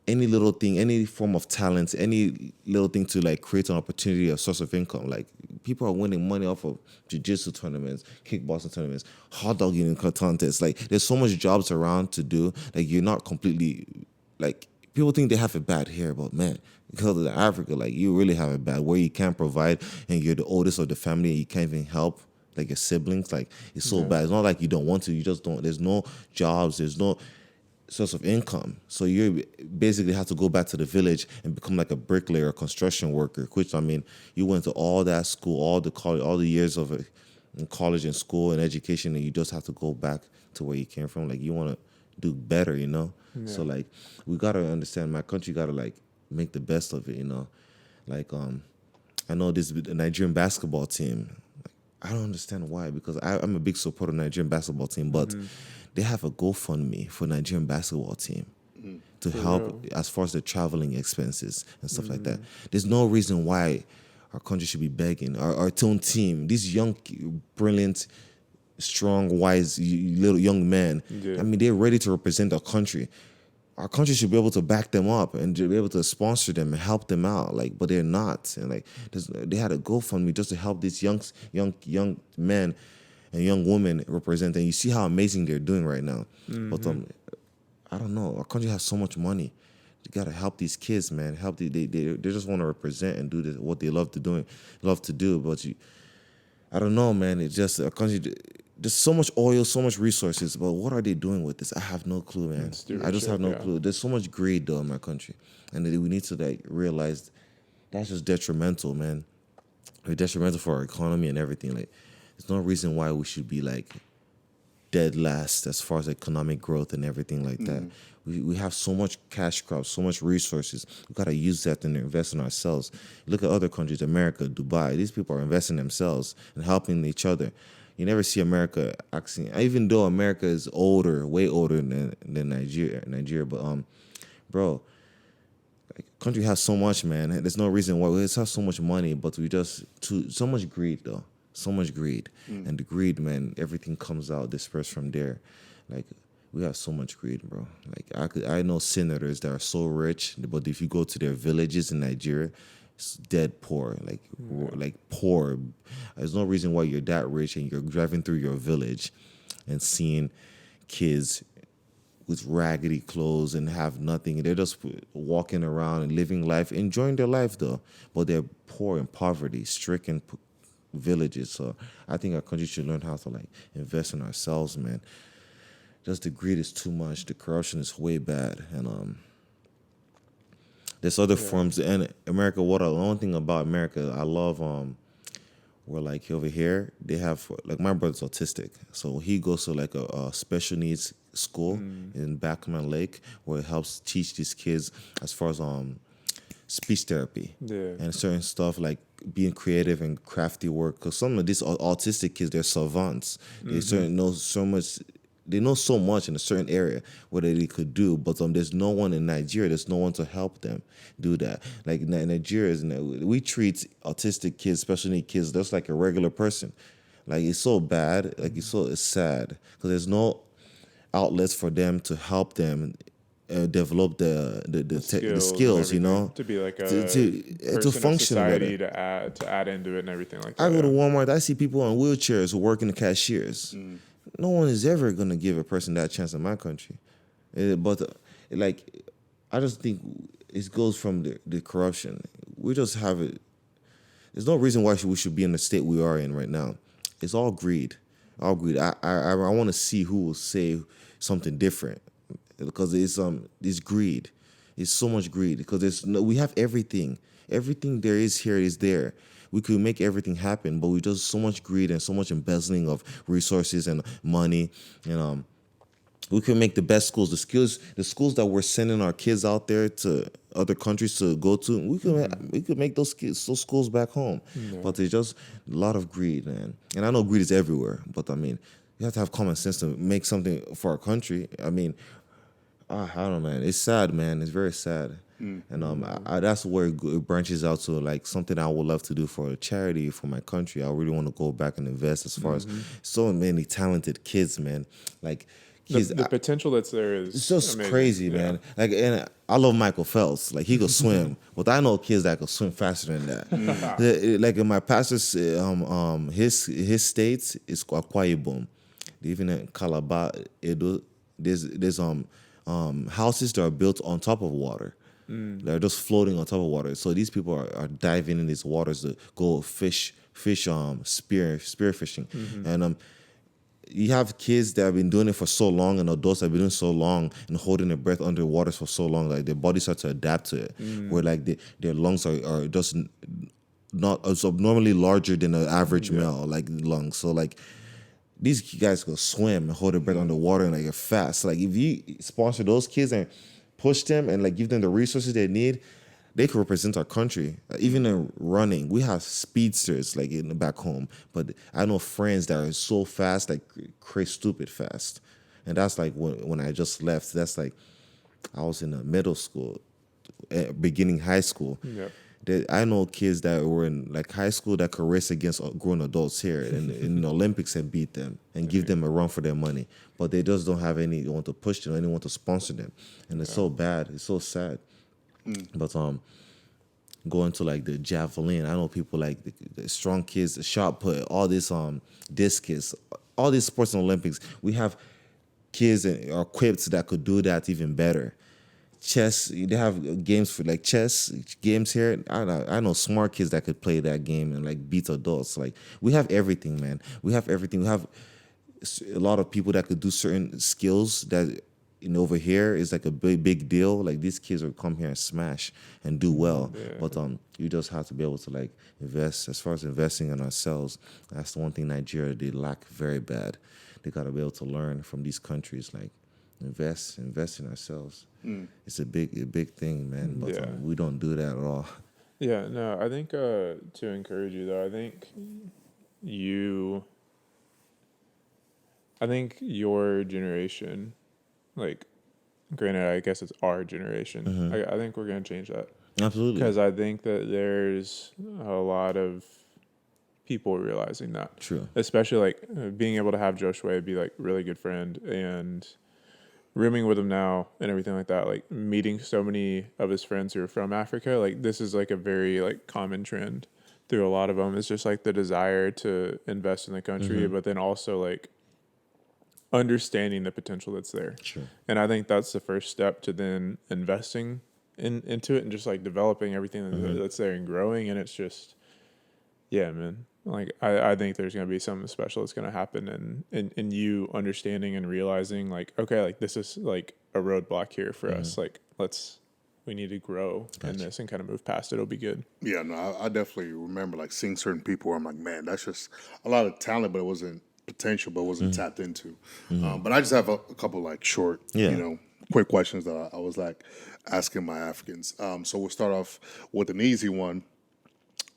[SPEAKER 3] any little thing, any form of talent, any little thing to like create an opportunity, a source of income. Like people are winning money off of Jiu Jitsu tournaments, kickboxing tournaments, hot dog eating contests. Like there's so much jobs around to do. Like you're not completely, like people think they have it bad here, but man, because of Africa, like you really have it bad, where you can't provide and you're the oldest of the family and you can't even help like your siblings. Like it's so bad. It's not like you don't want to, you just don't. There's no jobs, there's no source of income. So you basically have to go back to the village and become like a bricklayer or construction worker, which, I mean, you went to all that school, all the college, all the years of it in college and school and education, and you just have to go back to where you came from. Like you want to do better, you know? So like we got to understand, my country got to like make the best of it, you know? Like I know this Nigerian basketball team. I don't understand why, because I'm a big supporter of the Nigerian basketball team, but they have a GoFundMe for Nigerian basketball team to help as far as the traveling expenses and stuff like that. There's no reason why our country should be begging. Our own team, these young, brilliant, strong, wise, little young men, I mean, they're ready to represent our country. Our country should be able to back them up and be able to sponsor them and help them out, like, but they're not. And like, they had a GoFundMe just to help these young men and young women represent. And you see how amazing they're doing right now. But I don't know. Our country has so much money. You gotta help these kids, man. Help they just want to represent and do what they love to do. But I don't know, man. It's just our country. There's so much oil, so much resources, but what are they doing with this? I have no clue, man. I just have no clue. There's so much greed, though, in my country. And we need to, like, realize that's just detrimental, man. It's detrimental for our economy and everything. Like, there's no reason why we should be, like, dead last as far as economic growth and everything like that. We have so much cash crops, so much resources. We got to use that and invest in ourselves. Look at other countries, America, Dubai. These people are investing in themselves and helping each other. You never see America acting, even though America is older, way older than Nigeria. But bro, like, country has so much, man. There's no reason why we have so much money, but we just so much greed, though. So much greed, and the greed, man. Everything comes out dispersed from there. Like we have so much greed, bro. Like I know senators that are so rich, but if you go to their villages in Nigeria, dead poor, like poor. There's no reason why you're that rich and you're driving through your village and seeing kids with raggedy clothes and have nothing. They're just walking around and living life, enjoying their life though, but they're poor in poverty, stricken villages. So I think our country should learn how to like invest in ourselves, man. Just the greed is too much. The corruption is way bad, and there's other forms. And America, the one thing about America, I love, where like over here, they have, like my brother's autistic. So he goes to like a special needs school in Backman Lake where it helps teach these kids as far as speech therapy and certain stuff like being creative and crafty work. Because some of these autistic kids, they're savants. They know so much. They know so much in a certain area what they could do, but there's no one in Nigeria. There's no one to help them do that. Like Nigeria, we treat autistic kids, special need kids, just like a regular person. Like it's so bad. Like it's sad because there's no outlets for them to help them develop the skills, you know,
[SPEAKER 2] to be like a
[SPEAKER 3] to function
[SPEAKER 2] society
[SPEAKER 3] better.
[SPEAKER 2] to add into it and everything like that.
[SPEAKER 3] I go to Walmart. I see people on wheelchairs who work in the cashiers. No one is ever going to give a person that chance in my country. But I just think it goes from the corruption. We just have it. There's no reason why we should be in the state we are in right now. It's all greed. All greed. I want to see who will say something different because it's greed. It's so much greed because we have everything. Everything there is here is there. We could make everything happen, but we just so much greed and so much embezzling of resources and money. And we could make the best schools. The schools that we're sending our kids out there to other countries to go to, we could make those schools back home. But there's just a lot of greed, man. And I know greed is everywhere, but I mean, you have to have common sense to make something for our country. I mean, I don't know, man. It's sad, man. It's very sad. And that's where it branches out to, like, something I would love to do for a charity for my country. I really want to go back and invest as far as so many talented kids, man. Like,
[SPEAKER 2] the potential that's there is
[SPEAKER 3] it's just
[SPEAKER 2] amazing.
[SPEAKER 3] crazy, man. Like, and I love Michael Phelps. Like, he could swim, but I know kids that could swim faster than that. Like in my pastor's, his states is Akwa Ibom. Even in Calabar, Edo, there's houses that are built on top of water. They're just floating on top of water. So these people are diving in these waters to go spear fishing. And you have kids that have been doing it for so long, and adults that have been doing it so long and holding their breath under water for so long, like their bodies start to adapt to it. Where like their lungs are just not abnormally larger than an average male like lungs. So like these guys go swim and hold their breath underwater and like are fast. So, like if you sponsor those kids and push them and like give them the resources they need, they could represent our country. Even in running, we have speedsters like in the back home, but I know friends that are so fast, like crazy stupid fast. And that's like when I just left. That's like I was in a middle school, beginning high school.
[SPEAKER 2] Yep.
[SPEAKER 3] I know kids that were in like high school that could race against grown adults here and in the Olympics and beat them and give them a run for their money. But they just don't have anyone to push them, anyone to sponsor them. And it's so bad. It's so sad. But going to like the javelin, I know people like the strong kids, the shot put, all this discus, all these sports in the Olympics. We have kids or equipped that could do that even better. Chess, they have games for like chess games here. I know smart kids that could play that game and like beat adults. Like we have everything, man. We have everything. We have a lot of people that could do certain skills that over here is like a big deal. Like these kids will come here and smash and do well. But you just have to be able to like invest. As far as investing in ourselves, that's the one thing Nigeria they lack very bad. They gotta be able to learn from these countries, like invest in ourselves. It's a big thing, man. But we don't do that at all.
[SPEAKER 2] Yeah, no, I think to encourage you though, I think your generation, like, granted, I guess it's our generation. I think we're gonna change that.
[SPEAKER 3] Absolutely.
[SPEAKER 2] Because I think that there's a lot of people realizing that.
[SPEAKER 3] True.
[SPEAKER 2] Especially like being able to have Josue be like really good friend and rooming with him now and everything like that, like meeting so many of his friends who are from Africa, like this is like a very like common trend through a lot of them. It's just like the desire to invest in the country, but then also like understanding the potential that's there.
[SPEAKER 3] Sure.
[SPEAKER 2] And I think that's the first step to then investing into it and just like developing everything that's there and growing. And it's just, yeah, man. Like I think there's gonna be something special that's gonna happen and you understanding and realizing like, okay, like this is like a roadblock here for us. Like we need to grow in this and kind of move past it. It'll be good.
[SPEAKER 1] Yeah, no, I definitely remember like seeing certain people where I'm like, man, that's just a lot of talent, but it wasn't potential, but wasn't tapped into. But I just have a couple like short, quick questions that I was like asking my Africans. So we'll start off with an easy one.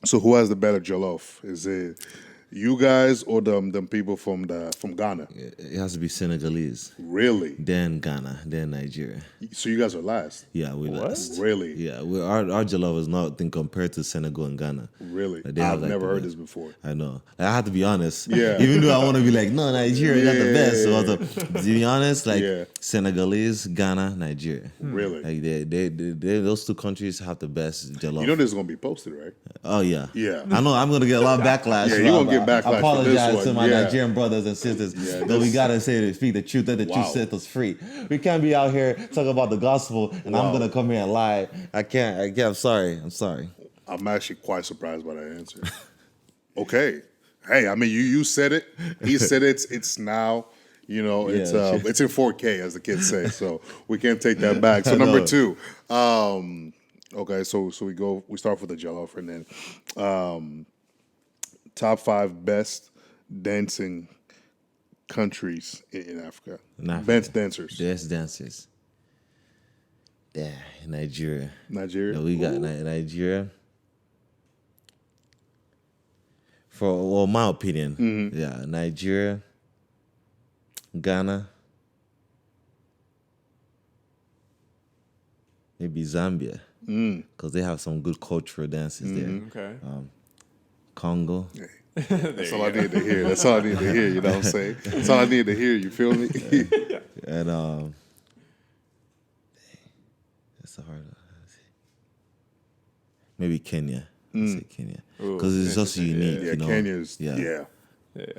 [SPEAKER 1] So who has the better jollof? Is it you guys or them people from Ghana?
[SPEAKER 3] It has to be Senegalese.
[SPEAKER 1] Really?
[SPEAKER 3] Then Ghana, then Nigeria.
[SPEAKER 1] So you guys are last?
[SPEAKER 3] Yeah, we last.
[SPEAKER 1] Really?
[SPEAKER 3] Yeah, our jollof is nothing compared to Senegal and Ghana.
[SPEAKER 1] Really?
[SPEAKER 3] Like,
[SPEAKER 1] I've never heard this before.
[SPEAKER 3] I know. I have to be honest.
[SPEAKER 1] Yeah.
[SPEAKER 3] Even though I want to be like, no, Nigeria got the best. So to be honest, like Senegalese, Ghana, Nigeria.
[SPEAKER 1] Really?
[SPEAKER 3] Like they those two countries have the best jollof.
[SPEAKER 1] You know this is gonna be posted, right?
[SPEAKER 3] Oh yeah.
[SPEAKER 1] Yeah.
[SPEAKER 3] I know I'm gonna get a lot of backlash.
[SPEAKER 1] Yeah, you're gonna get backlash.
[SPEAKER 3] I apologize
[SPEAKER 1] for this
[SPEAKER 3] to
[SPEAKER 1] one.
[SPEAKER 3] my Nigerian brothers and sisters.
[SPEAKER 1] Yeah,
[SPEAKER 3] but we gotta speak the truth. Let the truth set us free. We can't be out here talking about the gospel and I'm gonna come here and lie. I can't. I'm sorry.
[SPEAKER 1] I'm actually quite surprised by that answer. Okay. Hey, I mean, you said it. He said it's now. It's
[SPEAKER 3] sure.
[SPEAKER 1] it's in 4K as the kids say, so we can't take that back. So number two, okay, so we start with the jollof and then top 5 best dancing countries in Africa. Best dancers.
[SPEAKER 3] Best dancers. Yeah, Nigeria.
[SPEAKER 1] Nigeria.
[SPEAKER 3] We got Nigeria. For my opinion, yeah, Nigeria, Ghana, maybe Zambia, because they have some good cultural dances there.
[SPEAKER 2] Okay.
[SPEAKER 3] Congo.
[SPEAKER 1] That's all I need to hear. That's all I need to hear. You know what I'm saying? That's all I need to hear. You feel me?
[SPEAKER 3] And that's a hard one. Maybe Kenya. I say Kenya because it's just unique.
[SPEAKER 1] Yeah,
[SPEAKER 3] you know?
[SPEAKER 1] Kenya's. Yeah.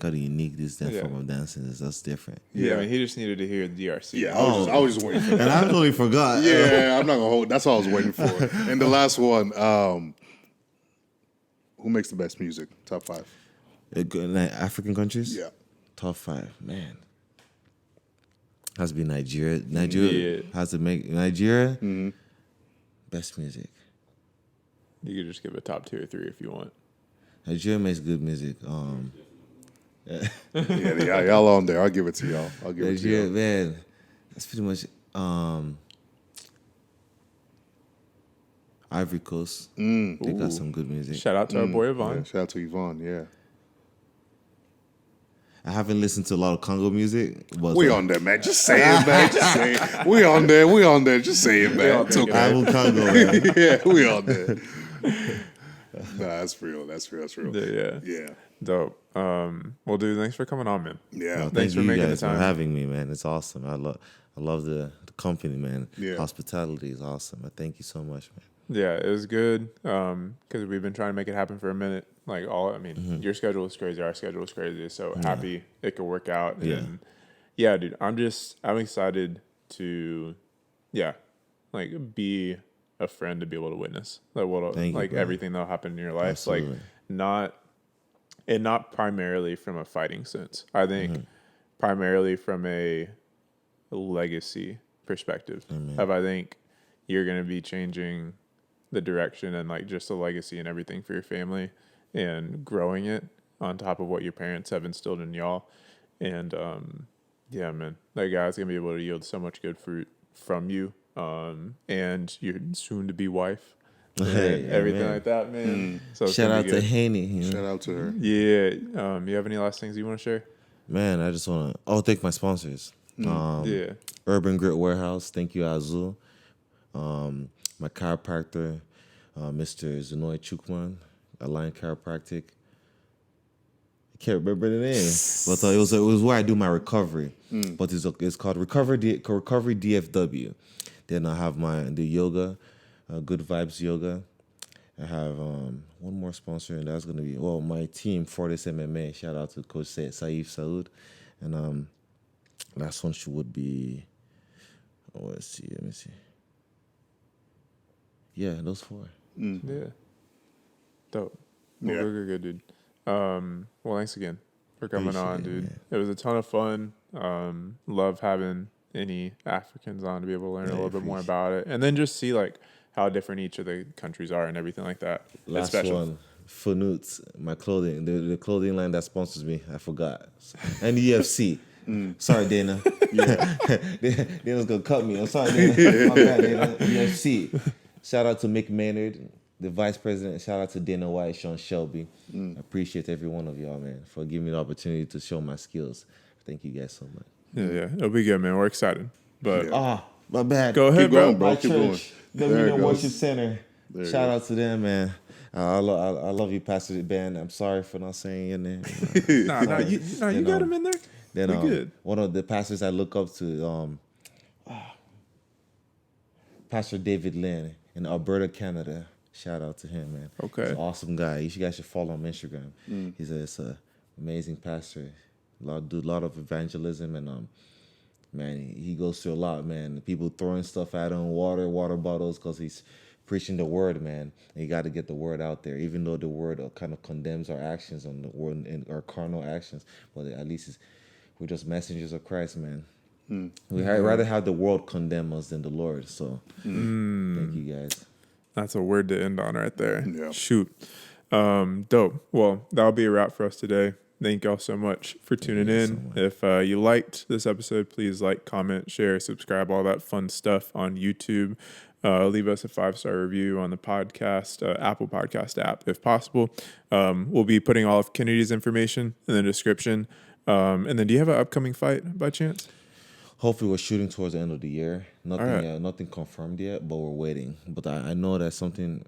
[SPEAKER 3] Got a unique this form of dancing. That's different.
[SPEAKER 2] Yeah, I mean, he just needed to hear the DRC.
[SPEAKER 1] Yeah, I was just waiting for that.
[SPEAKER 3] And I totally forgot.
[SPEAKER 1] Yeah, I'm not gonna hold. That's all I was waiting for. And the last one, who makes the best music? Top 5.
[SPEAKER 3] African countries?
[SPEAKER 1] Yeah.
[SPEAKER 3] Top 5. Man. Has to be Nigeria. Nigeria has to make Nigeria best music.
[SPEAKER 2] You could just give a top 2 or 3 if you want.
[SPEAKER 3] Nigeria makes good music.
[SPEAKER 1] Yeah, y'all on there. I'll give it to y'all.
[SPEAKER 3] Nigeria, man. That's pretty much Ivory Coast. They got some good music.
[SPEAKER 2] Shout out to our boy Yvonne.
[SPEAKER 1] Yeah, shout out to Yvonne. Yeah.
[SPEAKER 3] I haven't listened to a lot of Congo music, but
[SPEAKER 1] We on there, man. Just say it, man. Just say it. We on there. Just say it, man. It's okay.
[SPEAKER 3] I'm Congo, man.
[SPEAKER 1] Yeah, we on there. Nah, that's real. That's real. Yeah.
[SPEAKER 2] Dope. Well, dude, thanks for coming on, man.
[SPEAKER 1] Yeah.
[SPEAKER 3] Well,
[SPEAKER 2] Thanks
[SPEAKER 3] thank
[SPEAKER 2] for
[SPEAKER 3] you
[SPEAKER 2] making
[SPEAKER 3] guys
[SPEAKER 2] the time.
[SPEAKER 3] for having me, man. It's awesome. I love the company, man.
[SPEAKER 1] Yeah.
[SPEAKER 3] Hospitality is awesome. I thank you so much, man.
[SPEAKER 2] Yeah, it was good because we've been trying to make it happen for a minute. Your schedule is crazy. Our schedule is crazy. So happy it could work out.
[SPEAKER 3] Yeah.
[SPEAKER 2] And yeah, dude, I'm excited to, be a friend to be able to witness
[SPEAKER 3] Thank you, bro.
[SPEAKER 2] everything that'll happen in your life.
[SPEAKER 3] Absolutely.
[SPEAKER 2] Not primarily from a fighting sense. I think primarily from a legacy perspective. I think you're going to be changing the direction and just the legacy and everything for your family and growing it on top of what your parents have instilled in y'all. And yeah, man, that guy's going to be able to yield so much good fruit from you and your soon to be wife. And everything
[SPEAKER 3] man.
[SPEAKER 2] like that, man. So it's
[SPEAKER 3] Shout
[SPEAKER 2] gonna
[SPEAKER 3] out
[SPEAKER 2] be
[SPEAKER 3] to
[SPEAKER 2] good.
[SPEAKER 3] Haney. You know?
[SPEAKER 1] Shout out to her.
[SPEAKER 2] Yeah. You have any last things you want to share?
[SPEAKER 3] Man, I just want to thank my sponsors.
[SPEAKER 2] Yeah.
[SPEAKER 3] Urban Grit Warehouse, thank you, Azul. My chiropractor, Mr. Nzechukwu, Align Chiropractic. I can't remember the name, but it was where I do my recovery. But it's called Recovery DFW. Then I have the yoga, Good Vibes Yoga. I have one more sponsor, and that's gonna be my team, Fortis MMA. Shout out to Coach Saif Saud, and last one would be. Let me see. Yeah, those 4.
[SPEAKER 2] Yeah. Dope. Well,
[SPEAKER 1] Yeah.
[SPEAKER 2] good, dude. Well, thanks again for coming
[SPEAKER 3] Appreciate
[SPEAKER 2] on,
[SPEAKER 3] it,
[SPEAKER 2] dude.
[SPEAKER 3] man.
[SPEAKER 2] It was a ton of fun. Love having any Africans on to be able to learn a little bit more about it. And then just see how different each of the countries are and everything like that. It's
[SPEAKER 3] Last
[SPEAKER 2] special.
[SPEAKER 3] one, Fanoots, my clothing, the clothing line that sponsors me. I forgot. And the UFC. Sorry, Dana. Dana's gonna cut me. I'm sorry, Dana. My bad, Dana. UFC. Shout out to Mick Maynard, the vice president. Shout out to Dana White, Sean Shelby. I appreciate every one of y'all, man, for giving me the opportunity to show my skills. Thank you guys so much.
[SPEAKER 2] Yeah. It'll be good, man. We're excited. But
[SPEAKER 3] My bad.
[SPEAKER 2] go ahead,
[SPEAKER 1] Keep going,
[SPEAKER 2] bro.
[SPEAKER 1] bro.
[SPEAKER 3] My
[SPEAKER 1] Keep going.
[SPEAKER 3] church,
[SPEAKER 1] There
[SPEAKER 3] Dominion
[SPEAKER 1] it goes.
[SPEAKER 3] Worship Center.
[SPEAKER 1] There it
[SPEAKER 3] Shout out to them, man. I love you, Pastor Ben. I'm sorry for not saying your name.
[SPEAKER 2] Nah, you got him in there.
[SPEAKER 3] Then
[SPEAKER 2] We good.
[SPEAKER 3] one of the pastors I look up to, Pastor David Lynn in Alberta, Canada. Shout out to him, man.
[SPEAKER 2] Okay.
[SPEAKER 3] He's an awesome guy. You guys should follow him on Instagram. He's an amazing pastor. Do a lot of evangelism and man, he goes through a lot, man. People throwing stuff at him, water bottles, because he's preaching the word, man. And you got to get the word out there, even though the word kind of condemns our actions on the word and our carnal actions. But at least we're just messengers of Christ, man. We'd rather have the world condemn us than the Lord. So thank you guys.
[SPEAKER 2] That's a word to end on right there.
[SPEAKER 1] Yeah.
[SPEAKER 2] Shoot. Dope. Well, that'll be a wrap for us today. Thank y'all so much for tuning in. If you liked this episode, please like, comment, share, subscribe, all that fun stuff on YouTube. Leave us a 5-star review on the podcast, Apple Podcast app, if possible. We'll be putting all of Kennedy's information in the description. And then do you have an upcoming fight by chance?
[SPEAKER 3] Hopefully, we're shooting towards the end of the year. Nothing confirmed yet, but we're waiting. But I know that something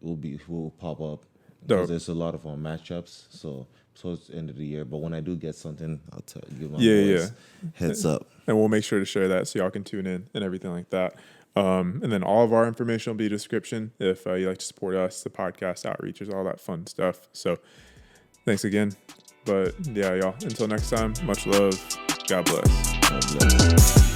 [SPEAKER 3] will pop up. Because there's a lot of matchups, so towards the end of the year. But when I do get something, I'll give my boys heads up.
[SPEAKER 2] And we'll make sure to share that so y'all can tune in and everything like that. And then all of our information will be in the description if you like to support us, the podcast outreaches, all that fun stuff. So thanks again. But yeah, y'all, until next time, much love. God bless.
[SPEAKER 3] God bless.